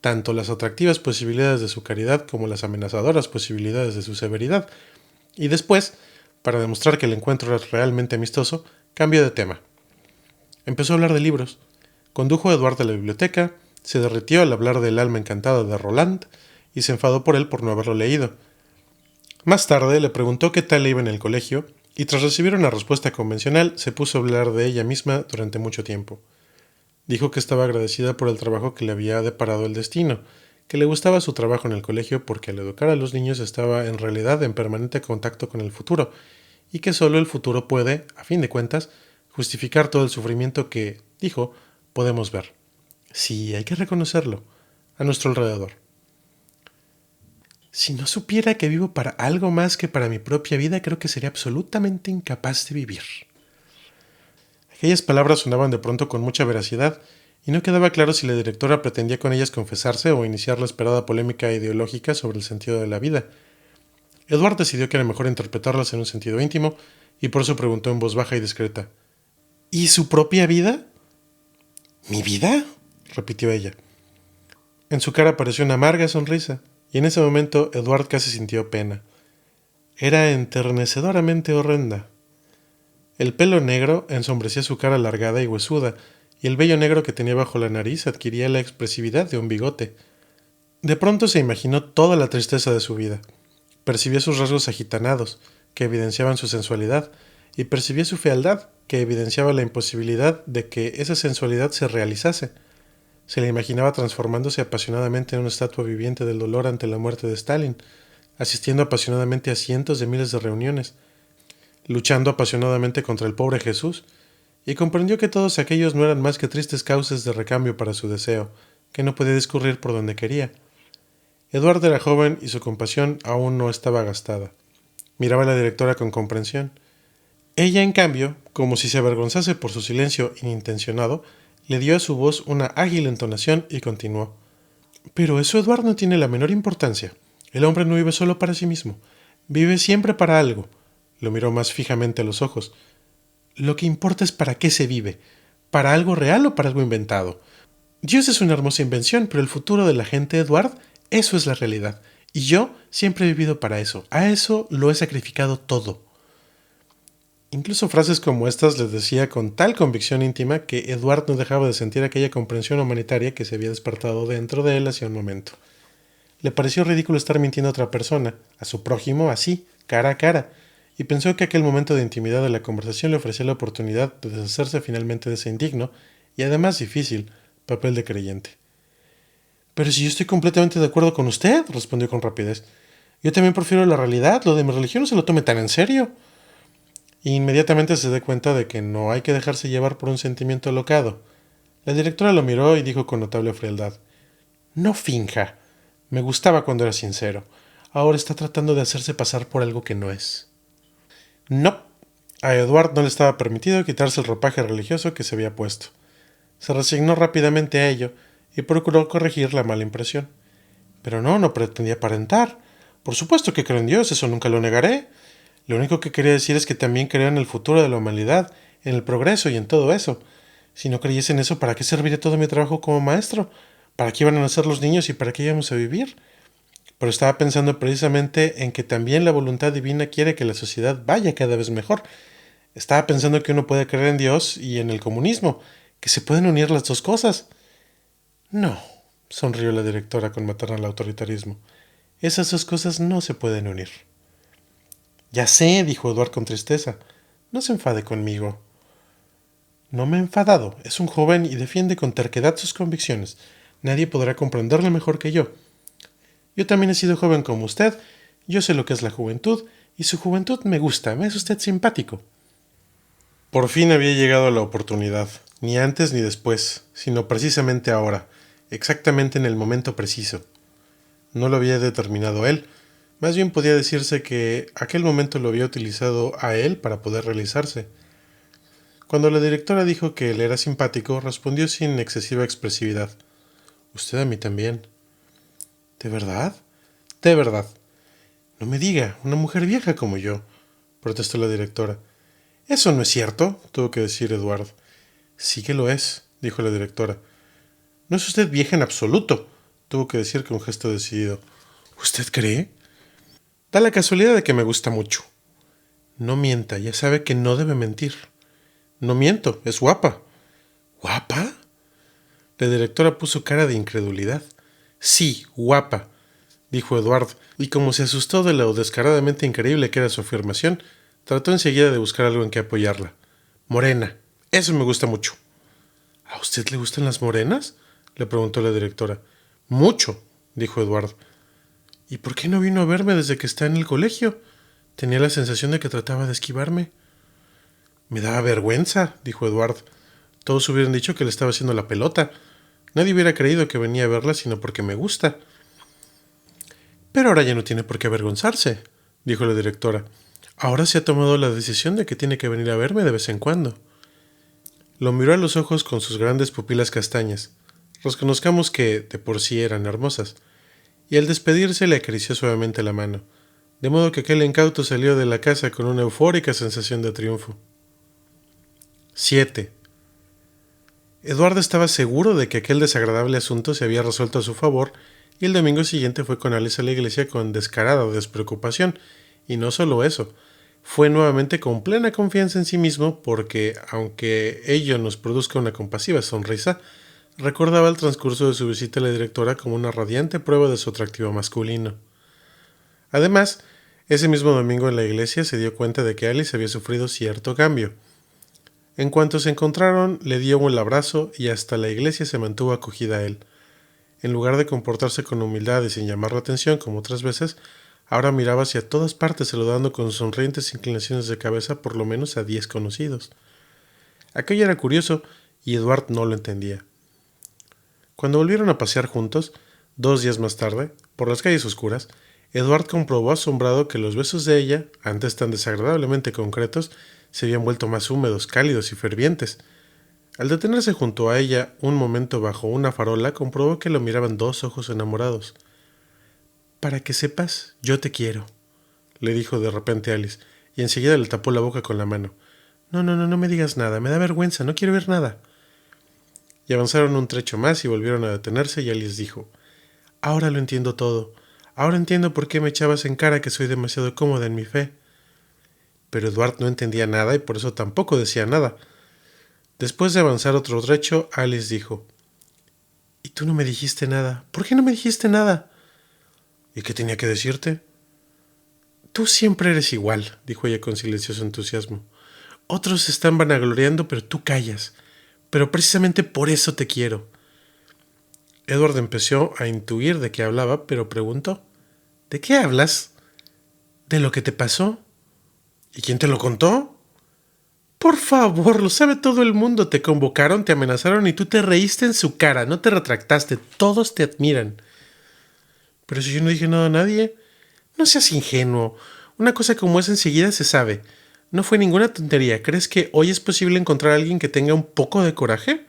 tanto las atractivas posibilidades de su caridad como las amenazadoras posibilidades de su severidad, y después, para demostrar que el encuentro era realmente amistoso, cambió de tema. Empezó a hablar de libros. Condujo a Edward a la biblioteca, se derritió al hablar del alma encantada de Roland y se enfadó por él por no haberlo leído. Más tarde le preguntó qué tal le iba en el colegio y tras recibir una respuesta convencional se puso a hablar de ella misma durante mucho tiempo. Dijo que estaba agradecida por el trabajo que le había deparado el destino, que le gustaba su trabajo en el colegio porque al educar a los niños estaba en realidad en permanente contacto con el futuro, y que solo el futuro puede, a fin de cuentas, justificar todo el sufrimiento que, dijo, podemos ver. Sí, hay que reconocerlo, a nuestro alrededor. Si no supiera que vivo para algo más que para mi propia vida, creo que sería absolutamente incapaz de vivir. Aquellas palabras sonaban de pronto con mucha veracidad, y no quedaba claro si la directora pretendía con ellas confesarse o iniciar la esperada polémica ideológica sobre el sentido de la vida. Edward decidió que era mejor interpretarlas en un sentido íntimo, y por eso preguntó en voz baja y discreta: ¿Y su propia vida? ¿Mi vida?, repitió ella. En su cara apareció una amarga sonrisa, y en ese momento Edward casi sintió pena. Era enternecedoramente horrenda. El pelo negro ensombrecía su cara alargada y huesuda, y el vello negro que tenía bajo la nariz adquiría la expresividad de un bigote. De pronto se imaginó toda la tristeza de su vida. Percibía sus rasgos agitanados, que evidenciaban su sensualidad, y percibía su fealdad, que evidenciaba la imposibilidad de que esa sensualidad se realizase. Se la imaginaba transformándose apasionadamente en una estatua viviente del dolor ante la muerte de Stalin, asistiendo apasionadamente a cientos de miles de reuniones, luchando apasionadamente contra el pobre Jesús, y comprendió que todos aquellos no eran más que tristes causas de recambio para su deseo, que no podía discurrir por donde quería. Eduardo era joven y su compasión aún no estaba gastada. Miraba a la directora con comprensión. Ella, en cambio, como si se avergonzase por su silencio inintencionado, le dio a su voz una ágil entonación y continuó: Pero eso, Edward, no tiene la menor importancia. El hombre no vive solo para sí mismo. Vive siempre para algo. Lo miró más fijamente a los ojos. Lo que importa es para qué se vive. ¿Para algo real o para algo inventado? Dios es una hermosa invención, pero el futuro de la gente, Edward, eso es la realidad. Y yo siempre he vivido para eso. A eso lo he sacrificado todo. Incluso frases como estas les decía con tal convicción íntima que Edward no dejaba de sentir aquella comprensión humanitaria que se había despertado dentro de él hacía un momento. Le pareció ridículo estar mintiendo a otra persona, a su prójimo, así, cara a cara, y pensó que aquel momento de intimidad de la conversación le ofrecía la oportunidad de deshacerse finalmente de ese indigno, y además difícil, papel de creyente. Pero si yo estoy completamente de acuerdo con usted, respondió con rapidez. Yo también prefiero la realidad, lo de mi religión no se lo tome tan en serio. Y inmediatamente se da cuenta de que no hay que dejarse llevar por un sentimiento alocado. La directora lo miró y dijo con notable frialdad. No finja. Me gustaba cuando era sincero. Ahora está tratando de hacerse pasar por algo que no es. No. A Edward no le estaba permitido quitarse el ropaje religioso que se había puesto. Se resignó rápidamente a ello y procuró corregir la mala impresión. Pero no pretendía aparentar. Por supuesto que creo en Dios, eso nunca lo negaré. Lo único que quería decir es que también creo en el futuro de la humanidad, en el progreso y en todo eso. Si no creyese en eso, ¿para qué serviría todo mi trabajo como maestro? ¿Para qué iban a nacer los niños y para qué íbamos a vivir? Pero estaba pensando precisamente en que también la voluntad divina quiere que la sociedad vaya cada vez mejor. Estaba pensando que uno puede creer en Dios y en el comunismo, que se pueden unir las dos cosas. No, sonrió la directora con maternal autoritarismo. Esas dos cosas no se pueden unir. Ya sé, dijo Eduard con tristeza. No se enfade conmigo. No me he enfadado. Es un joven y defiende con terquedad sus convicciones. Nadie podrá comprenderlo mejor que yo. Yo también he sido joven como usted. Yo sé lo que es la juventud, y su juventud me gusta. Me es usted simpático. Por fin había llegado la oportunidad. Ni antes ni después, sino precisamente ahora. Exactamente en el momento preciso. No lo había determinado él. Más bien podía decirse que aquel momento lo había utilizado a él para poder realizarse. Cuando la directora dijo que él era simpático, respondió sin excesiva expresividad. Usted a mí también. ¿De verdad? De verdad. No me diga, una mujer vieja como yo, protestó la directora. Eso no es cierto, tuvo que decir Eduard. Sí que lo es, dijo la directora. No es usted vieja en absoluto, tuvo que decir con un gesto decidido. ¿Usted cree? Da la casualidad de que me gusta mucho. No mienta, ya sabe que no debe mentir. No miento, es guapa. ¿Guapa? La directora puso cara de incredulidad. Sí, guapa, dijo Eduard, y como se asustó de lo descaradamente increíble que era su afirmación, trató enseguida de buscar algo en que apoyarla. Morena, eso me gusta mucho. ¿A usted le gustan las morenas? Le preguntó la directora. Mucho, dijo Eduard. ¿Y por qué no vino a verme desde que está en el colegio? Tenía la sensación de que trataba de esquivarme. Me daba vergüenza, dijo Eduard. Todos hubieran dicho que le estaba haciendo la pelota. Nadie hubiera creído que venía a verla sino porque me gusta. Pero ahora ya no tiene por qué avergonzarse, dijo la directora. Ahora se ha tomado la decisión de que tiene que venir a verme de vez en cuando. Lo miró a los ojos con sus grandes pupilas castañas. Reconozcamos que de por sí eran hermosas. Y al despedirse le acarició suavemente la mano, de modo que aquel incauto salió de la casa con una eufórica sensación de triunfo. 7. Eduardo estaba seguro de que aquel desagradable asunto se había resuelto a su favor, y el domingo siguiente fue con Alice a la iglesia con descarada despreocupación, y no solo eso, fue nuevamente con plena confianza en sí mismo porque, aunque ello nos produzca una compasiva sonrisa, recordaba el transcurso de su visita a la directora como una radiante prueba de su atractivo masculino. Además, ese mismo domingo en la iglesia se dio cuenta de que Alice había sufrido cierto cambio. En cuanto se encontraron, le dio un abrazo y hasta la iglesia se mantuvo acogida a él. En lugar de comportarse con humildad y sin llamar la atención como otras veces, ahora miraba hacia todas partes saludando con sonrientes inclinaciones de cabeza por lo menos a 10 conocidos. Aquello era curioso y Edward no lo entendía. Cuando volvieron a pasear juntos, 2 días más tarde, por las calles oscuras, Edward comprobó asombrado que los besos de ella, antes tan desagradablemente concretos, se habían vuelto más húmedos, cálidos y fervientes. Al detenerse junto a ella un momento bajo una farola, comprobó que lo miraban dos ojos enamorados. «Para que sepas, yo te quiero», le dijo de repente Alice, y enseguida le tapó la boca con la mano. No me digas nada, me da vergüenza, no quiero ver nada. Y avanzaron un trecho más y volvieron a detenerse y Alice dijo, «Ahora lo entiendo todo. Ahora entiendo por qué me echabas en cara que soy demasiado cómoda en mi fe». Pero Edward no entendía nada y por eso tampoco decía nada. Después de avanzar otro trecho, Alice dijo, «¿Y tú no me dijiste nada? ¿Por qué no me dijiste nada?» «¿Y qué tenía que decirte?» «Tú siempre eres igual», dijo ella con silencioso entusiasmo. «Otros se están vanagloriando, pero tú callas. Pero precisamente por eso te quiero». Edward empezó a intuir de qué hablaba, pero preguntó, «¿De qué hablas?» «De lo que te pasó». «¿Y quién te lo contó?» «Por favor, lo sabe todo el mundo. Te convocaron, te amenazaron y tú te reíste en su cara. No te retractaste. Todos te admiran». «Pero si yo no dije nada a nadie». «No seas ingenuo. Una cosa como esa enseguida se sabe. No fue ninguna tontería. ¿Crees que hoy es posible encontrar a alguien que tenga un poco de coraje?»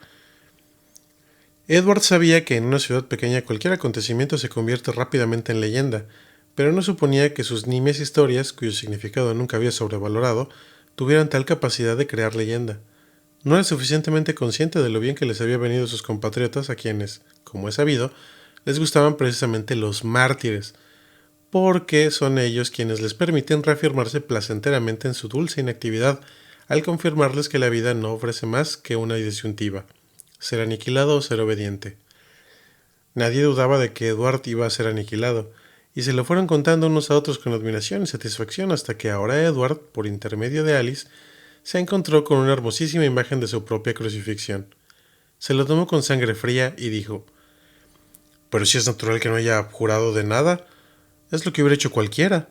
Edward sabía que en una ciudad pequeña cualquier acontecimiento se convierte rápidamente en leyenda, pero no suponía que sus nimias historias, cuyo significado nunca había sobrevalorado, tuvieran tal capacidad de crear leyenda. No era suficientemente consciente de lo bien que les había venido a sus compatriotas, a quienes, como es sabido, les gustaban precisamente los mártires, porque son ellos quienes les permiten reafirmarse placenteramente en su dulce inactividad, al confirmarles que la vida no ofrece más que una disyuntiva: ser aniquilado o ser obediente. Nadie dudaba de que Edward iba a ser aniquilado, y se lo fueron contando unos a otros con admiración y satisfacción hasta que ahora Edward, por intermedio de Alice, se encontró con una hermosísima imagen de su propia crucifixión. Se lo tomó con sangre fría y dijo, «Pero si es natural que no haya jurado de nada, es lo que hubiera hecho cualquiera».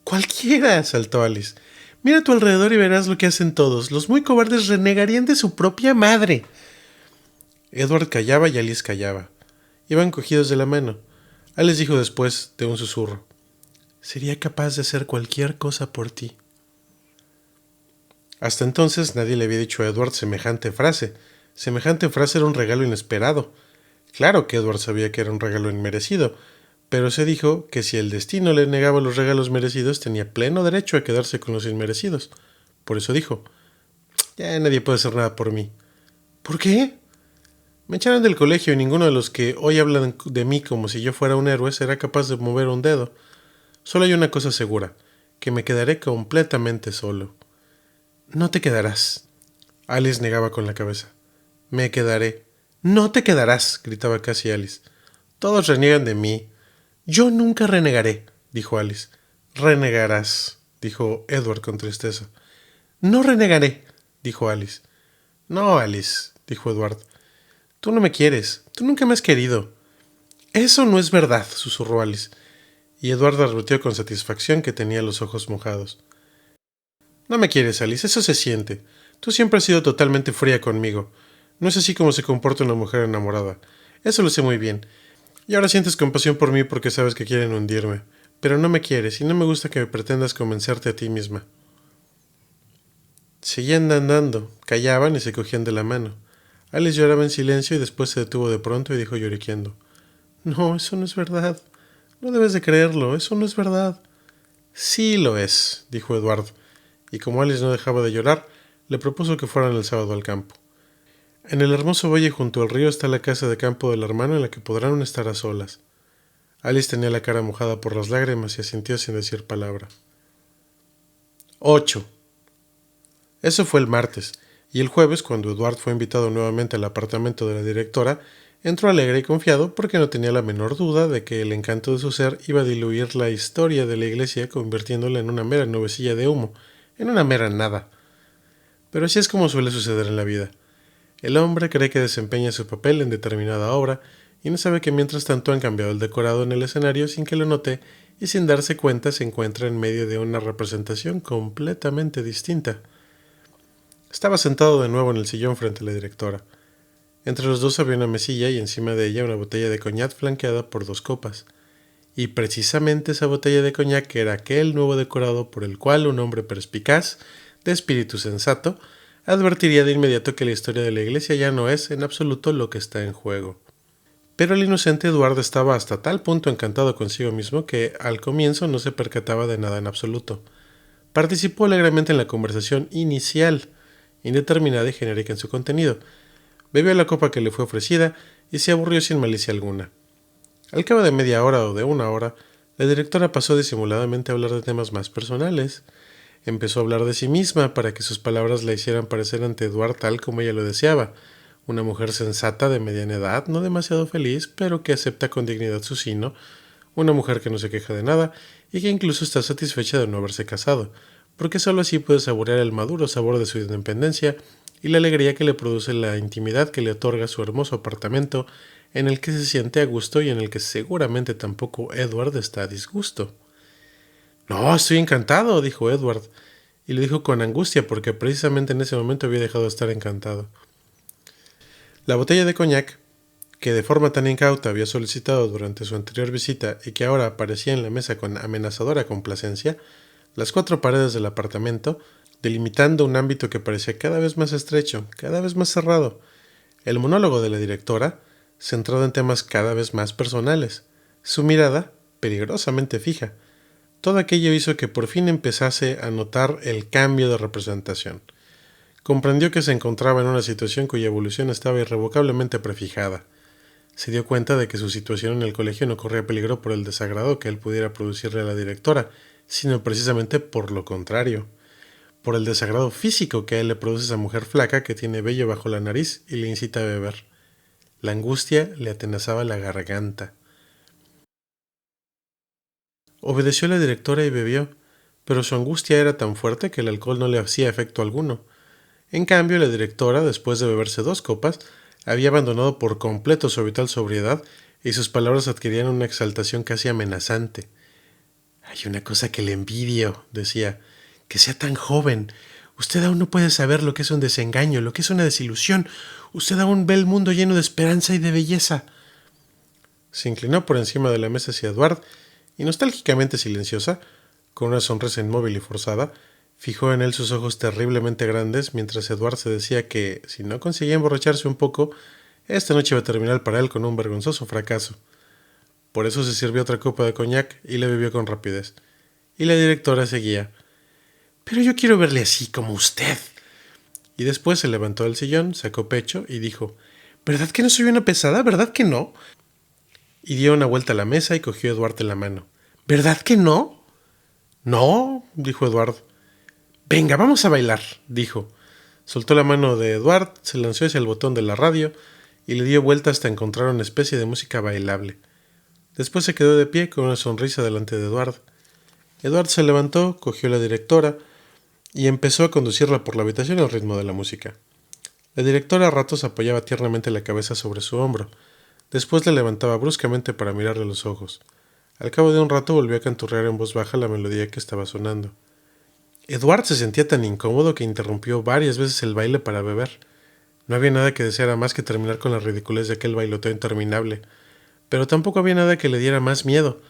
«¡Cualquiera!», saltó Alice. «Mira a tu alrededor y verás lo que hacen todos. Los muy cobardes renegarían de su propia madre». Edward callaba y Alice callaba. Iban cogidos de la mano. Alice dijo después, de un susurro, «Sería capaz de hacer cualquier cosa por ti». Hasta entonces nadie le había dicho a Edward semejante frase. Semejante frase era un regalo inesperado. Claro que Edward sabía que era un regalo inmerecido, pero se dijo que si el destino le negaba los regalos merecidos, tenía pleno derecho a quedarse con los inmerecidos. Por eso dijo, «Ya nadie puede hacer nada por mí». «¿Por qué?» «Me echaron del colegio y ninguno de los que hoy hablan de mí como si yo fuera un héroe será capaz de mover un dedo. Solo hay una cosa segura, que me quedaré completamente solo». «No te quedarás». Alice negaba con la cabeza. «Me quedaré». «No te quedarás», gritaba casi Alice. «Todos reniegan de mí». «Yo nunca renegaré», dijo Alice. «Renegarás», dijo Edward con tristeza. «No renegaré», dijo Alice. «No, Alice», dijo Edward. «Tú no me quieres. Tú nunca me has querido». «Eso no es verdad», susurró Alice. Y Edward advirtió con satisfacción que tenía los ojos mojados. «No me quieres, Alice. Eso se siente. Tú siempre has sido totalmente fría conmigo. No es así como se comporta una mujer enamorada. Eso lo sé muy bien. Y ahora sientes compasión por mí porque sabes que quieren hundirme. Pero no me quieres y no me gusta que me pretendas convencerte a ti misma». Seguían andando, callaban y se cogían de la mano. Alice lloraba en silencio y después se detuvo de pronto y dijo lloriqueando, «No, eso no es verdad. No debes de creerlo, eso no es verdad». «Sí lo es», dijo Edward, y como Alice no dejaba de llorar, le propuso que fueran el sábado al campo. «En el hermoso valle junto al río está la casa de campo del hermano en la que podrán estar a solas». Alice tenía la cara mojada por las lágrimas y asintió sin decir palabra. 8. Eso fue el martes, y el jueves, cuando Edward fue invitado nuevamente al apartamento de la directora, entró alegre y confiado porque no tenía la menor duda de que el encanto de su ser iba a diluir la historia de la iglesia convirtiéndola en una mera nubecilla de humo, en una mera nada. Pero así es como suele suceder en la vida. El hombre cree que desempeña su papel en determinada obra y no sabe que mientras tanto han cambiado el decorado en el escenario sin que lo note y sin darse cuenta se encuentra en medio de una representación completamente distinta. Estaba sentado de nuevo en el sillón frente a la directora. Entre los dos había una mesilla y encima de ella una botella de coñac flanqueada por 2 copas. Y precisamente esa botella de coñac era aquel nuevo decorado por el cual un hombre perspicaz, de espíritu sensato, advertiría de inmediato que la historia de la iglesia ya no es en absoluto lo que está en juego. Pero el inocente Eduardo estaba hasta tal punto encantado consigo mismo que al comienzo no se percataba de nada en absoluto. Participó alegremente en la conversación inicial, indeterminada y genérica en su contenido. Bebió la copa que le fue ofrecida y se aburrió sin malicia alguna. Al cabo de media hora o de una hora, la directora pasó disimuladamente a hablar de temas más personales. Empezó a hablar de sí misma para que sus palabras la hicieran parecer ante Eduard tal como ella lo deseaba, una mujer sensata de mediana edad, no demasiado feliz, pero que acepta con dignidad su sino, una mujer que no se queja de nada y que incluso está satisfecha de no haberse casado, porque sólo así puede saborear el maduro sabor de su independencia y la alegría que le produce la intimidad que le otorga su hermoso apartamento, en el que se siente a gusto y en el que seguramente tampoco Edward está a disgusto. No, estoy encantado, dijo Edward, y lo dijo con angustia porque precisamente en ese momento había dejado de estar encantado. La botella de coñac, que de forma tan incauta había solicitado durante su anterior visita y que ahora aparecía en la mesa con amenazadora complacencia, las 4 paredes del apartamento, delimitando un ámbito que parecía cada vez más estrecho, cada vez más cerrado, el monólogo de la directora, centrado en temas cada vez más personales, su mirada peligrosamente fija. Todo aquello hizo que por fin empezase a notar el cambio de representación. Comprendió que se encontraba en una situación cuya evolución estaba irrevocablemente prefijada. Se dio cuenta de que su situación en el colegio no corría peligro por el desagrado que él pudiera producirle a la directora, sino precisamente por lo contrario, por el desagrado físico que a él le produce esa mujer flaca que tiene vello bajo la nariz y le incita a beber. La angustia le atenazaba la garganta. Obedeció a la directora y bebió, pero su angustia era tan fuerte que el alcohol no le hacía efecto alguno. En cambio, la directora, después de beberse 2 copas, había abandonado por completo su habitual sobriedad y sus palabras adquirían una exaltación casi amenazante. Hay una cosa que le envidio, decía, que sea tan joven. Usted aún no puede saber lo que es un desengaño, lo que es una desilusión. Usted aún ve el mundo lleno de esperanza y de belleza. Se inclinó por encima de la mesa hacia Edward y, nostálgicamente silenciosa, con una sonrisa inmóvil y forzada, fijó en él sus ojos terriblemente grandes mientras Edward se decía que, si no conseguía emborracharse un poco, esta noche iba a terminar para él con un vergonzoso fracaso. Por eso se sirvió otra copa de coñac y la bebió con rapidez. Y la directora seguía. Pero yo quiero verle así como usted. Y después se levantó del sillón, sacó pecho y dijo, ¿verdad que no soy una pesada? ¿Verdad que no? Y dio una vuelta a la mesa y cogió a Eduard en la mano. ¿Verdad que no? No, dijo Eduard. Venga, vamos a bailar, dijo. Soltó la mano de Eduard, se lanzó hacia el botón de la radio y le dio vuelta hasta encontrar una especie de música bailable. Después se quedó de pie con una sonrisa delante de Eduard. Eduard se levantó, cogió a la directora y empezó a conducirla por la habitación al ritmo de la música. La directora a ratos apoyaba tiernamente la cabeza sobre su hombro. Después la levantaba bruscamente para mirarle a los ojos. Al cabo de un rato volvió a canturrear en voz baja la melodía que estaba sonando. Eduard se sentía tan incómodo que interrumpió varias veces el baile para beber. No había nada que deseara más que terminar con la ridiculez de aquel bailoteo interminable, pero tampoco había nada que le diera más miedo,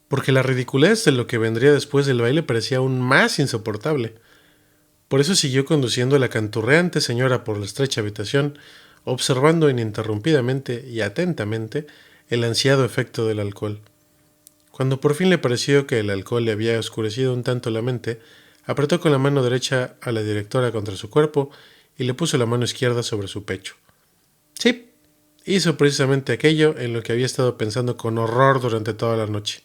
porque la ridiculez de lo que vendría después del baile parecía aún más insoportable. Por eso siguió conduciendo a la canturreante señora por la estrecha habitación, observando ininterrumpidamente y atentamente el ansiado efecto del alcohol. Cuando por fin le pareció que el alcohol le había oscurecido un tanto la mente, apretó con la mano derecha a la directora contra su cuerpo y le puso la mano izquierda sobre su pecho. Sí, hizo precisamente aquello en lo que había estado pensando con horror durante toda la noche.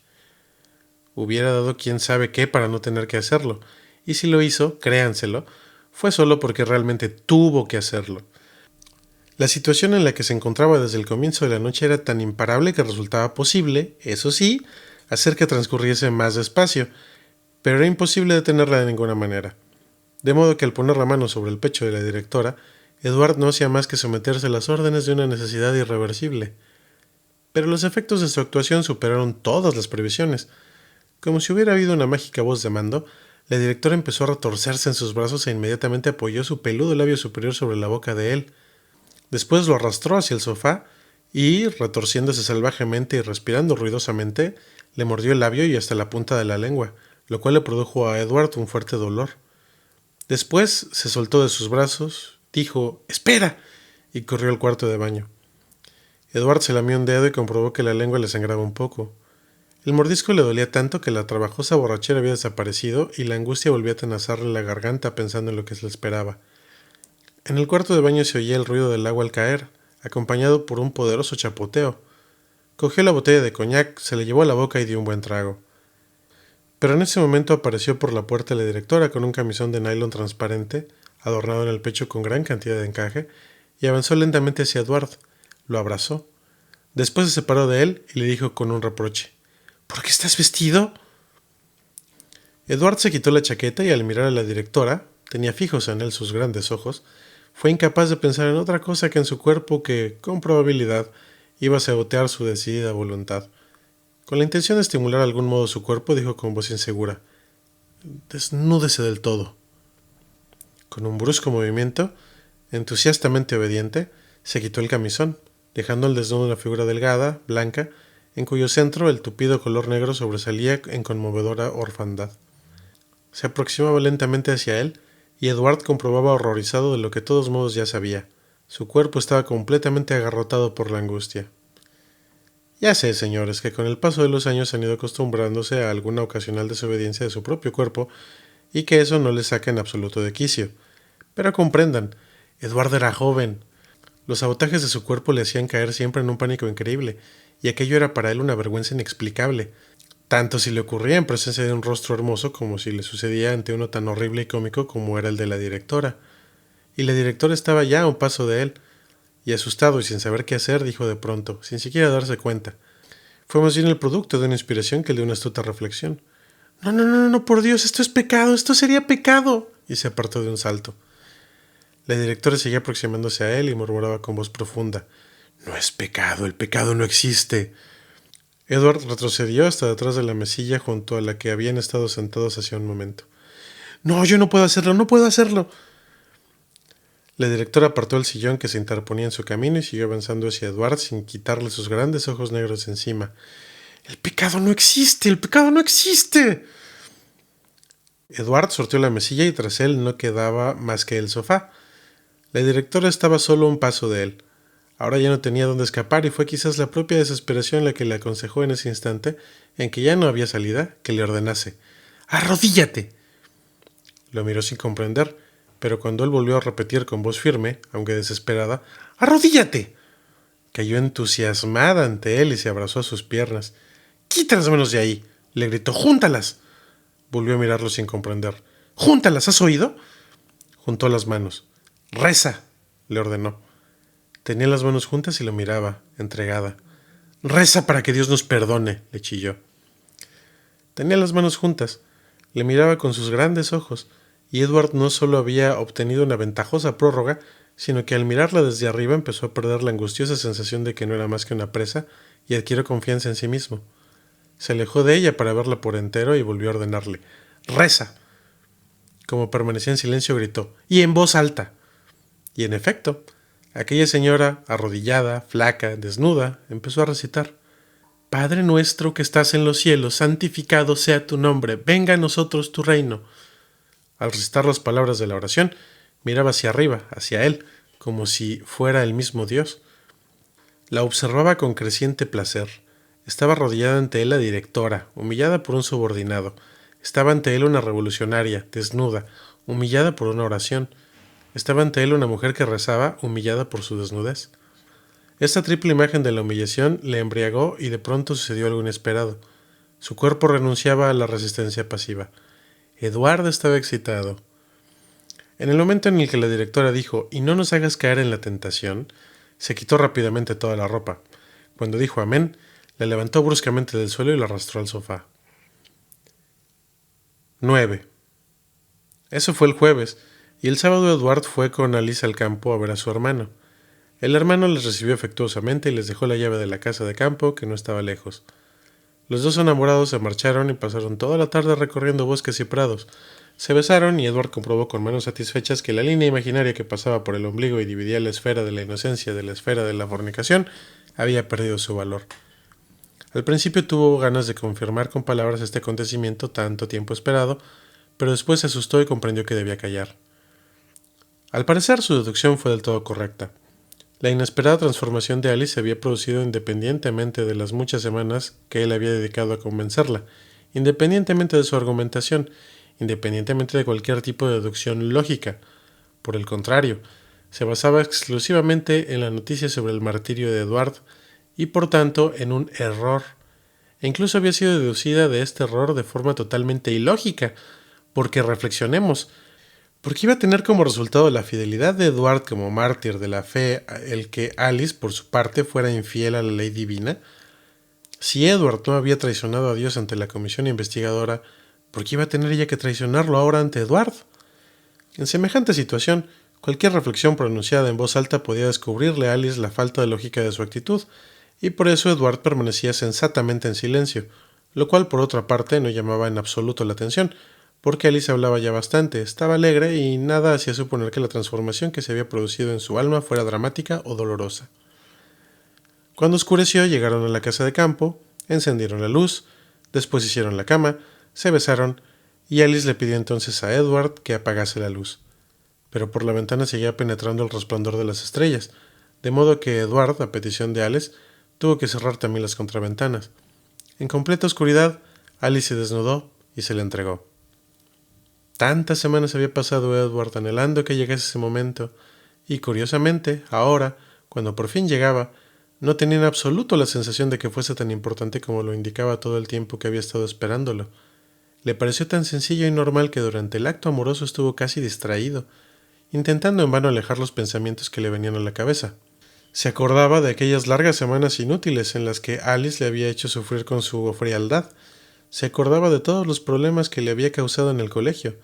Hubiera dado quién sabe qué para no tener que hacerlo, y si lo hizo, créanselo, fue solo porque realmente tuvo que hacerlo. La situación en la que se encontraba desde el comienzo de la noche era tan imparable que resultaba posible, eso sí, hacer que transcurriese más despacio, pero era imposible detenerla de ninguna manera. De modo que al poner la mano sobre el pecho de la directora, Eduard no hacía más que someterse a las órdenes de una necesidad irreversible. Pero los efectos de su actuación superaron todas las previsiones. Como si hubiera habido una mágica voz de mando, la directora empezó a retorcerse en sus brazos e inmediatamente apoyó su peludo labio superior sobre la boca de él. Después lo arrastró hacia el sofá y, retorciéndose salvajemente y respirando ruidosamente, le mordió el labio y hasta la punta de la lengua, lo cual le produjo a Edward un fuerte dolor. Después se soltó de sus brazos, dijo «¡Espera!» y corrió al cuarto de baño. Edward se lamió un dedo y comprobó que la lengua le sangraba un poco. El mordisco le dolía tanto que la trabajosa borrachera había desaparecido y la angustia volvía a atenazarle la garganta pensando en lo que se le esperaba. En el cuarto de baño se oía el ruido del agua al caer, acompañado por un poderoso chapoteo. Cogió la botella de coñac, se la llevó a la boca y dio un buen trago. Pero en ese momento apareció por la puerta la directora con un camisón de nylon transparente, adornado en el pecho con gran cantidad de encaje, y avanzó lentamente hacia Edward. Lo abrazó. Después se separó de él y le dijo con un reproche: «¿Por qué estás vestido?» Edward se quitó la chaqueta y al mirar a la directora, tenía fijos en él sus grandes ojos, fue incapaz de pensar en otra cosa que en su cuerpo que, con probabilidad, iba a sabotear su decidida voluntad. Con la intención de estimular de algún modo su cuerpo, dijo con voz insegura: «Desnúdese del todo». Con un brusco movimiento, entusiastamente obediente, se quitó el camisón, dejando al desnudo una figura delgada, blanca, en cuyo centro el tupido color negro sobresalía en conmovedora orfandad. Se aproximaba lentamente hacia él, y Edward comprobaba horrorizado de lo que de todos modos ya sabía. Su cuerpo estaba completamente agarrotado por la angustia. Ya sé, señores, que con el paso de los años han ido acostumbrándose a alguna ocasional desobediencia de su propio cuerpo y que eso no le saca en absoluto de quicio. Pero comprendan, Edward era joven. Los sabotajes de su cuerpo le hacían caer siempre en un pánico increíble, y aquello era para él una vergüenza inexplicable, tanto si le ocurría en presencia de un rostro hermoso como si le sucedía ante uno tan horrible y cómico como era el de la directora. Y la directora estaba ya a un paso de él, y asustado y sin saber qué hacer, dijo de pronto, sin siquiera darse cuenta. Fue más bien el producto de una inspiración que el de una astuta reflexión. «No, no, no, no, por Dios, esto es pecado, esto sería pecado», y se apartó de un salto. La directora seguía aproximándose a él y murmuraba con voz profunda: «No es pecado, el pecado no existe». Edward retrocedió hasta detrás de la mesilla junto a la que habían estado sentados hacía un momento. «No, yo no puedo hacerlo, no puedo hacerlo». La directora apartó el sillón que se interponía en su camino y siguió avanzando hacia Edward sin quitarle sus grandes ojos negros de encima. «El pecado no existe, el pecado no existe». Edward sorteó la mesilla y tras él no quedaba más que el sofá. La directora estaba solo a un paso de él. Ahora ya no tenía dónde escapar y fue quizás la propia desesperación la que le aconsejó en ese instante, en que ya no había salida, que le ordenase: «¡Arrodíllate!». Lo miró sin comprender, pero cuando él volvió a repetir con voz firme, aunque desesperada: «¡Arrodíllate!», cayó entusiasmada ante él y se abrazó a sus piernas. «¡Quita las manos de ahí!», le gritó. «¡Júntalas!». Volvió a mirarlo sin comprender. «¡Júntalas! ¿Has oído?». Juntó las manos. «Reza», le ordenó. Tenía las manos juntas y lo miraba, entregada. «Reza para que Dios nos perdone», le chilló. Tenía las manos juntas, le miraba con sus grandes ojos, y Edward no solo había obtenido una ventajosa prórroga, sino que al mirarla desde arriba empezó a perder la angustiosa sensación de que no era más que una presa y adquirió confianza en sí mismo. Se alejó de ella para verla por entero y volvió a ordenarle: «¡Reza!». Como permanecía en silencio, gritó: «Y en voz alta». Y en efecto, aquella señora, arrodillada, flaca, desnuda, empezó a recitar: «Padre nuestro que estás en los cielos, santificado sea tu nombre, venga a nosotros tu reino». Al recitar las palabras de la oración, miraba hacia arriba, hacia él, como si fuera el mismo Dios. La observaba con creciente placer. Estaba arrodillada ante él la directora, humillada por un subordinado. Estaba ante él una revolucionaria, desnuda, humillada por una oración. Estaba ante él una mujer que rezaba, humillada por su desnudez. Esta triple imagen de la humillación le embriagó y de pronto sucedió algo inesperado. Su cuerpo renunciaba a la resistencia pasiva. Eduardo estaba excitado. En el momento en el que la directora dijo: «Y no nos hagas caer en la tentación», se quitó rápidamente toda la ropa. Cuando dijo amén, la levantó bruscamente del suelo y la arrastró al sofá. 9. Eso fue el jueves, y el sábado Edward fue con Alice al campo a ver a su hermano. El hermano les recibió afectuosamente y les dejó la llave de la casa de campo, que no estaba lejos. Los dos enamorados se marcharon y pasaron toda la tarde recorriendo bosques y prados. Se besaron y Edward comprobó con manos satisfechas que la línea imaginaria que pasaba por el ombligo y dividía la esfera de la inocencia de la esfera de la fornicación había perdido su valor. Al principio tuvo ganas de confirmar con palabras este acontecimiento tanto tiempo esperado, pero después se asustó y comprendió que debía callar. Al parecer, su deducción fue del todo correcta. La inesperada transformación de Alice se había producido independientemente de las muchas semanas que él había dedicado a convencerla, independientemente de su argumentación, independientemente de cualquier tipo de deducción lógica. Por el contrario, se basaba exclusivamente en la noticia sobre el martirio de Edward y por tanto en un error. E incluso había sido deducida de este error de forma totalmente ilógica, porque reflexionemos, porque iba a tener como resultado la fidelidad de Edward como mártir de la fe el que Alice, por su parte, fuera infiel a la ley divina. Si Edward no había traicionado a Dios ante la comisión investigadora, ¿por qué iba a tener ella que traicionarlo ahora ante Edward? En semejante situación, cualquier reflexión pronunciada en voz alta podía descubrirle a Alice la falta de lógica de su actitud, y por eso Edward permanecía sensatamente en silencio, lo cual por otra parte no llamaba en absoluto la atención, porque Alice hablaba ya bastante, estaba alegre y nada hacía suponer que la transformación que se había producido en su alma fuera dramática o dolorosa. Cuando oscureció llegaron a la casa de campo, encendieron la luz, después hicieron la cama, se besaron y Alice le pidió entonces a Edward que apagase la luz. Pero por la ventana seguía penetrando el resplandor de las estrellas, de modo que Edward, a petición de Alice, tuvo que cerrar también las contraventanas. En completa oscuridad, Alice se desnudó y se le entregó. Tantas semanas había pasado Edward anhelando que llegase ese momento, y curiosamente, ahora, cuando por fin llegaba, no tenía en absoluto la sensación de que fuese tan importante como lo indicaba todo el tiempo que había estado esperándolo. Le pareció tan sencillo y normal que durante el acto amoroso estuvo casi distraído, intentando en vano alejar los pensamientos que le venían a la cabeza. Se acordaba de aquellas largas semanas inútiles en las que Alice le había hecho sufrir con su frialdad. Se acordaba de todos los problemas que le había causado en el colegio,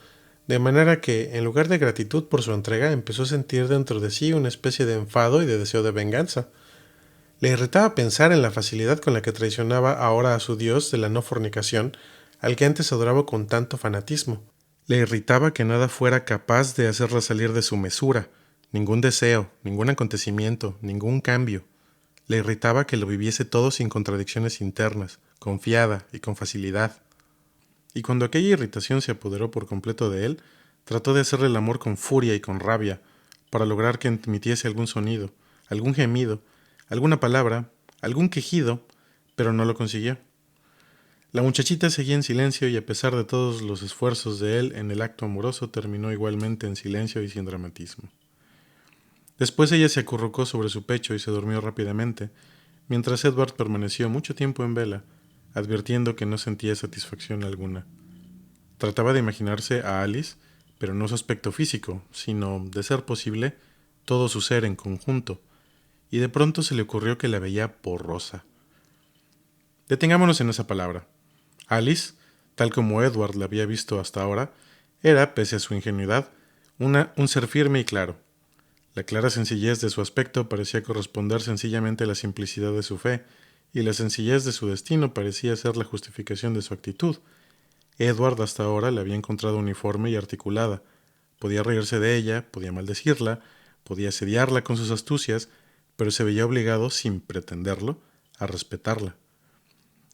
de manera que, en lugar de gratitud por su entrega, empezó a sentir dentro de sí una especie de enfado y de deseo de venganza. Le irritaba pensar en la facilidad con la que traicionaba ahora a su Dios de la no fornicación, al que antes adoraba con tanto fanatismo. Le irritaba que nada fuera capaz de hacerla salir de su mesura, ningún deseo, ningún acontecimiento, ningún cambio. Le irritaba que lo viviese todo sin contradicciones internas, confiada y con facilidad. Y cuando aquella irritación se apoderó por completo de él, trató de hacerle el amor con furia y con rabia, para lograr que emitiese algún sonido, algún gemido, alguna palabra, algún quejido, pero no lo consiguió. La muchachita seguía en silencio y a pesar de todos los esfuerzos de él en el acto amoroso terminó igualmente en silencio y sin dramatismo. Después ella se acurrucó sobre su pecho y se durmió rápidamente, mientras Edward permaneció mucho tiempo en vela, advirtiendo que no sentía satisfacción alguna. Trataba de imaginarse a Alice, pero no su aspecto físico, sino, de ser posible, todo su ser en conjunto, y de pronto se le ocurrió que la veía borrosa. Detengámonos en esa palabra. Alice, tal como Edward la había visto hasta ahora, era, pese a su ingenuidad, un ser firme y claro. La clara sencillez de su aspecto parecía corresponder sencillamente a la simplicidad de su fe, y la sencillez de su destino parecía ser la justificación de su actitud. Edward hasta ahora la había encontrado uniforme y articulada. Podía reírse de ella, podía maldecirla, podía asediarla con sus astucias, pero se veía obligado, sin pretenderlo, a respetarla.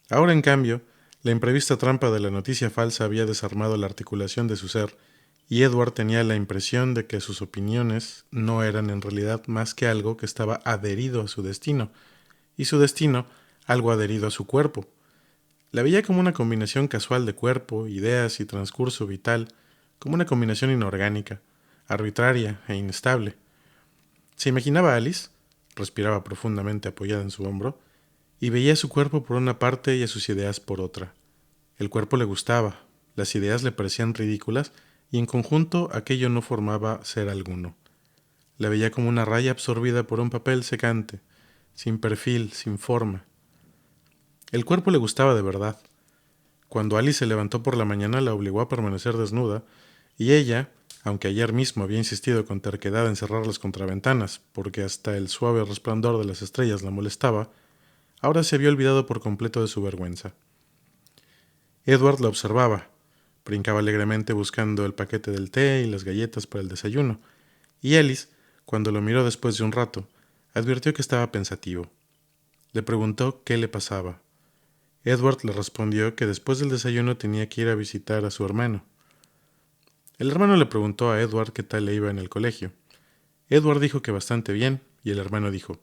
Ahora, en cambio, la imprevista trampa de la noticia falsa había desarmado la articulación de su ser, y Edward tenía la impresión de que sus opiniones no eran en realidad más que algo que estaba adherido a su destino, y su destino algo adherido a su cuerpo. La veía como una combinación casual de cuerpo, ideas y transcurso vital, como una combinación inorgánica, arbitraria e inestable. Se imaginaba a Alice, respiraba profundamente apoyada en su hombro, y veía su cuerpo por una parte y a sus ideas por otra. El cuerpo le gustaba, las ideas le parecían ridículas, y en conjunto aquello no formaba ser alguno. La veía como una raya absorbida por un papel secante, sin perfil, sin forma. El cuerpo le gustaba de verdad. Cuando Alice se levantó por la mañana la obligó a permanecer desnuda, y ella, aunque ayer mismo había insistido con terquedad en cerrar las contraventanas, porque hasta el suave resplandor de las estrellas la molestaba, ahora se había olvidado por completo de su vergüenza. Edward la observaba, brincaba alegremente buscando el paquete del té y las galletas para el desayuno, y Alice, cuando lo miró después de un rato, advirtió que estaba pensativo. Le preguntó qué le pasaba. Edward le respondió que después del desayuno tenía que ir a visitar a su hermano. El hermano le preguntó a Edward qué tal le iba en el colegio. Edward dijo que bastante bien, y el hermano dijo: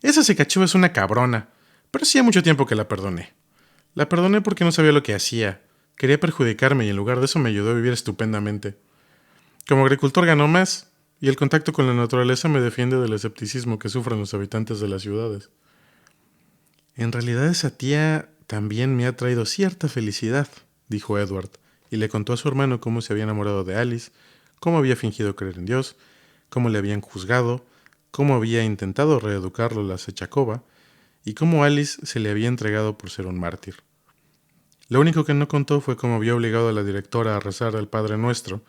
esa Sekachu es una cabrona, pero hacía mucho tiempo que la perdoné. La perdoné porque no sabía lo que hacía. Quería perjudicarme y en lugar de eso me ayudó a vivir estupendamente. Como agricultor ganó más, y el contacto con la naturaleza me defiende del escepticismo que sufren los habitantes de las ciudades. En realidad esa tía también me ha traído cierta felicidad, dijo Edward, y le contó a su hermano cómo se había enamorado de Alice, cómo había fingido creer en Dios, cómo le habían juzgado, cómo había intentado reeducarlo la Sechakova, y cómo Alice se le había entregado por ser un mártir. Lo único que no contó fue cómo había obligado a la directora a rezar al Padre Nuestro,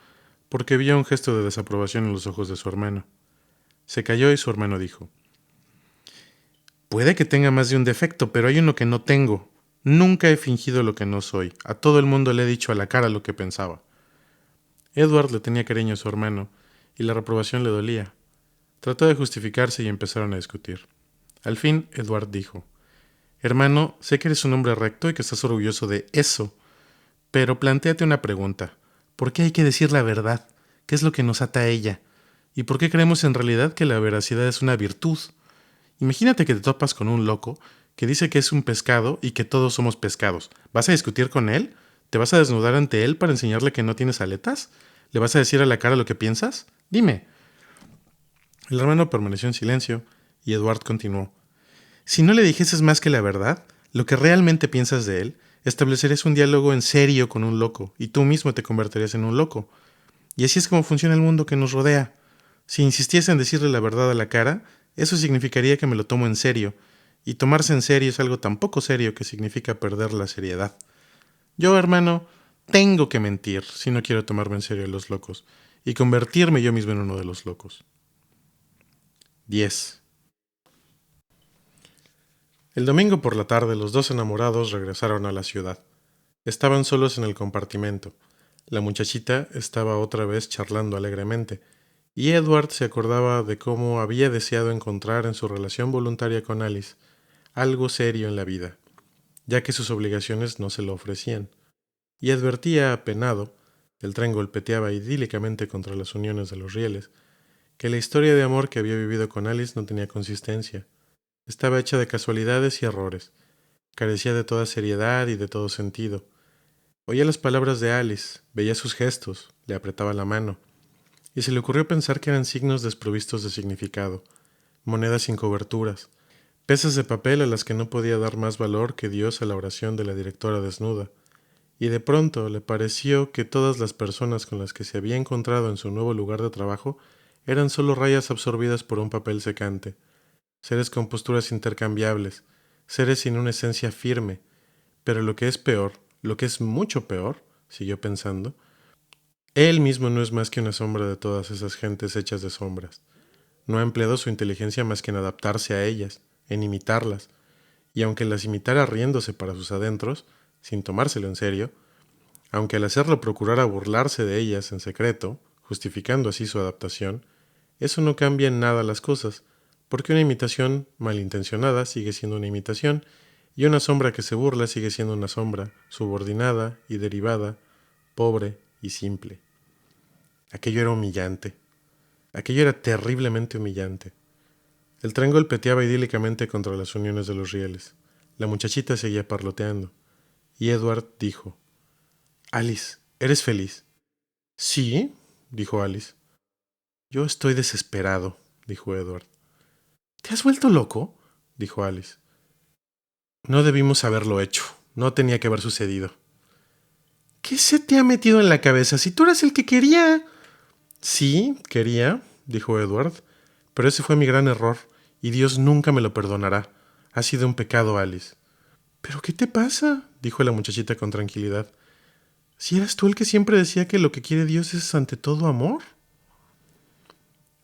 porque vio un gesto de desaprobación en los ojos de su hermano. Se calló y su hermano dijo: puede que tenga más de un defecto, pero hay uno que no tengo. Nunca he fingido lo que no soy. A todo el mundo le he dicho a la cara lo que pensaba. Edward le tenía cariño a su hermano, y la reprobación le dolía. Trató de justificarse y empezaron a discutir. Al fin, Edward dijo: hermano, sé que eres un hombre recto y que estás orgulloso de eso, pero plantéate una pregunta. ¿Por qué hay que decir la verdad? ¿Qué es lo que nos ata a ella? ¿Y por qué creemos en realidad que la veracidad es una virtud? Imagínate que te topas con un loco que dice que es un pescado y que todos somos pescados. ¿Vas a discutir con él? ¿Te vas a desnudar ante él para enseñarle que no tienes aletas? ¿Le vas a decir a la cara lo que piensas? Dime. El hermano permaneció en silencio y Edward continuó: si no le dijeses más que la verdad, lo que realmente piensas de él, establecerías un diálogo en serio con un loco y tú mismo te convertirías en un loco. Y así es como funciona el mundo que nos rodea. Si insistiese en decirle la verdad a la cara, eso significaría que me lo tomo en serio, y tomarse en serio es algo tan poco serio que significa perder la seriedad. Yo, hermano, tengo que mentir si no quiero tomarme en serio a los locos, y convertirme yo mismo en uno de los locos. 10. El domingo por la tarde los dos enamorados regresaron a la ciudad. Estaban solos en el compartimento. La muchachita estaba otra vez charlando alegremente, y Edward se acordaba de cómo había deseado encontrar en su relación voluntaria con Alice algo serio en la vida, ya que sus obligaciones no se lo ofrecían, y advertía apenado, el tren golpeteaba idílicamente contra las uniones de los rieles, que la historia de amor que había vivido con Alice no tenía consistencia, estaba hecha de casualidades y errores, carecía de toda seriedad y de todo sentido. Oía las palabras de Alice, veía sus gestos, le apretaba la mano, y se le ocurrió pensar que eran signos desprovistos de significado, monedas sin coberturas, pesas de papel a las que no podía dar más valor que Dios a la oración de la directora desnuda, y de pronto le pareció que todas las personas con las que se había encontrado en su nuevo lugar de trabajo eran solo rayas absorbidas por un papel secante, seres con posturas intercambiables, seres sin una esencia firme, pero lo que es peor, lo que es mucho peor, siguió pensando, él mismo no es más que una sombra de todas esas gentes hechas de sombras. No ha empleado su inteligencia más que en adaptarse a ellas, en imitarlas, y aunque las imitara riéndose para sus adentros, sin tomárselo en serio, aunque al hacerlo procurara burlarse de ellas en secreto, justificando así su adaptación, eso no cambia en nada las cosas, porque una imitación malintencionada sigue siendo una imitación, y una sombra que se burla sigue siendo una sombra, subordinada y derivada, pobre y simple. Aquello era humillante. Aquello era terriblemente humillante. El tren golpeteaba idílicamente contra las uniones de los rieles. La muchachita seguía parloteando. Y Edward dijo: Alice, ¿eres feliz? Sí, dijo Alice. Yo estoy desesperado, dijo Edward. ¿Te has vuelto loco? Dijo Alice. No debimos haberlo hecho. No tenía que haber sucedido. ¿Qué se te ha metido en la cabeza si tú eras el que quería? Sí, quería, dijo Edward, pero ese fue mi gran error, y Dios nunca me lo perdonará. Ha sido un pecado, Alice. ¿Pero qué te pasa? Dijo la muchachita con tranquilidad. ¿Si eras tú el que siempre decía que lo que quiere Dios es ante todo amor?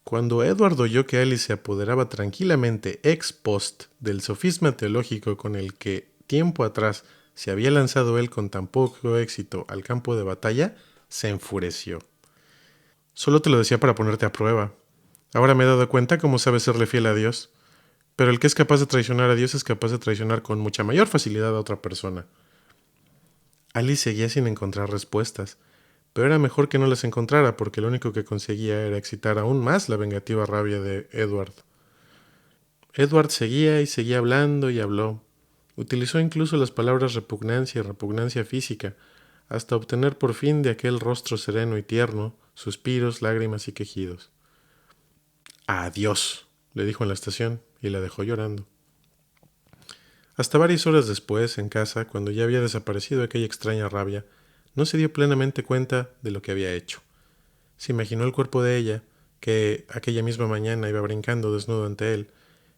Cuando Edward oyó que Alice se apoderaba tranquilamente ex post del sofisma teológico con el que tiempo atrás se había lanzado él con tan poco éxito al campo de batalla, se enfureció. Solo te lo decía para ponerte a prueba. Ahora me he dado cuenta cómo sabes serle fiel a Dios. Pero el que es capaz de traicionar a Dios es capaz de traicionar con mucha mayor facilidad a otra persona. Alice seguía sin encontrar respuestas, pero era mejor que no las encontrara porque lo único que conseguía era excitar aún más la vengativa rabia de Edward. Edward seguía y seguía hablando y habló. Utilizó incluso las palabras repugnancia y repugnancia física, hasta obtener por fin de aquel rostro sereno y tierno suspiros, lágrimas y quejidos. Adiós, le dijo en la estación y la dejó llorando. Hasta varias horas después, en casa, cuando ya había desaparecido aquella extraña rabia, no se dio plenamente cuenta de lo que había hecho. Se imaginó el cuerpo de ella, que aquella misma mañana iba brincando desnudo ante él,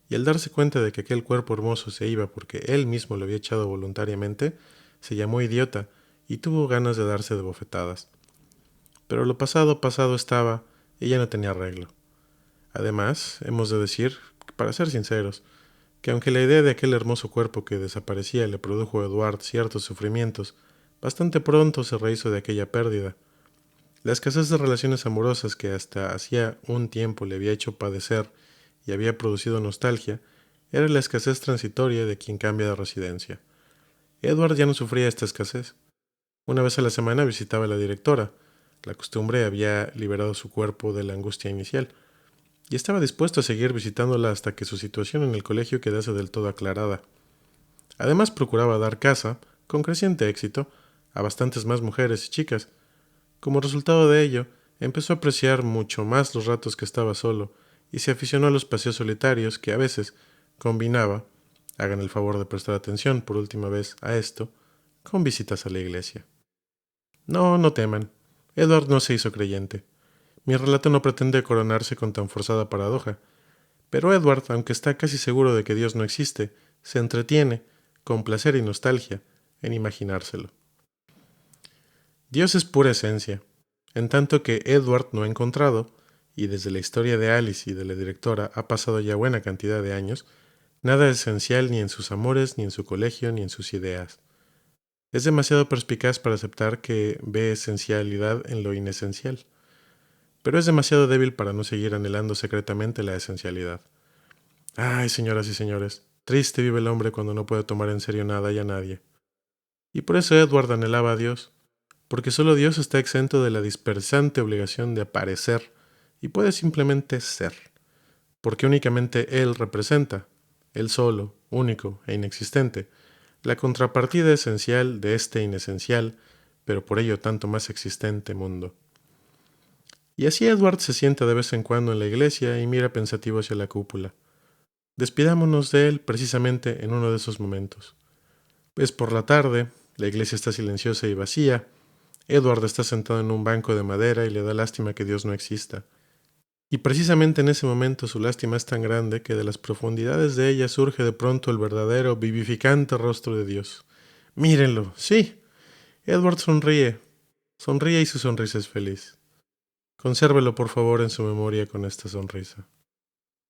y al darse cuenta de que aquel cuerpo hermoso se iba porque él mismo lo había echado voluntariamente, se llamó idiota y tuvo ganas de darse de bofetadas. Pero lo pasado pasado estaba y ya no tenía arreglo. Además, hemos de decir, para ser sinceros, que aunque la idea de aquel hermoso cuerpo que desaparecía le produjo a Eduard ciertos sufrimientos, bastante pronto se rehizo de aquella pérdida. La escasez de relaciones amorosas que hasta hacía un tiempo le había hecho padecer y había producido nostalgia, era la escasez transitoria de quien cambia de residencia. Edward ya no sufría esta escasez. Una vez a la semana visitaba a la directora. La costumbre había liberado su cuerpo de la angustia inicial, y estaba dispuesto a seguir visitándola hasta que su situación en el colegio quedase del todo aclarada. Además procuraba dar caza, con creciente éxito, a bastantes más mujeres y chicas. Como resultado de ello, empezó a apreciar mucho más los ratos que estaba solo y se aficionó a los paseos solitarios que a veces combinaba, hagan el favor de prestar atención por última vez a esto, con visitas a la iglesia. No, no teman. Edward no se hizo creyente. Mi relato no pretende coronarse con tan forzada paradoja, pero Edward, aunque está casi seguro de que Dios no existe, se entretiene, con placer y nostalgia, en imaginárselo. Dios es pura esencia, en tanto que Edward no ha encontrado, y desde la historia de Alice y de la directora ha pasado ya buena cantidad de años, nada esencial ni en sus amores, ni en su colegio, ni en sus ideas. Es demasiado perspicaz para aceptar que ve esencialidad en lo inesencial, pero es demasiado débil para no seguir anhelando secretamente la esencialidad. Ay, señoras y señores, triste vive el hombre cuando no puede tomar en serio nada y a nadie. Y por eso Edward anhelaba a Dios, porque solo Dios está exento de la dispersante obligación de aparecer y puede simplemente ser, porque únicamente Él representa, Él solo, único e inexistente, la contrapartida esencial de este inesencial, pero por ello tanto más existente mundo. Y así Edward se sienta de vez en cuando en la iglesia y mira pensativo hacia la cúpula. Despidámonos de él precisamente en uno de esos momentos. Es por la tarde, la iglesia está silenciosa y vacía, Edward está sentado en un banco de madera y le da lástima que Dios no exista. Y precisamente en ese momento su lástima es tan grande que de las profundidades de ella surge de pronto el verdadero, vivificante rostro de Dios. Mírenlo, sí. Edward sonríe. Sonríe y su sonrisa es feliz. Consérvelo por favor en su memoria con esta sonrisa.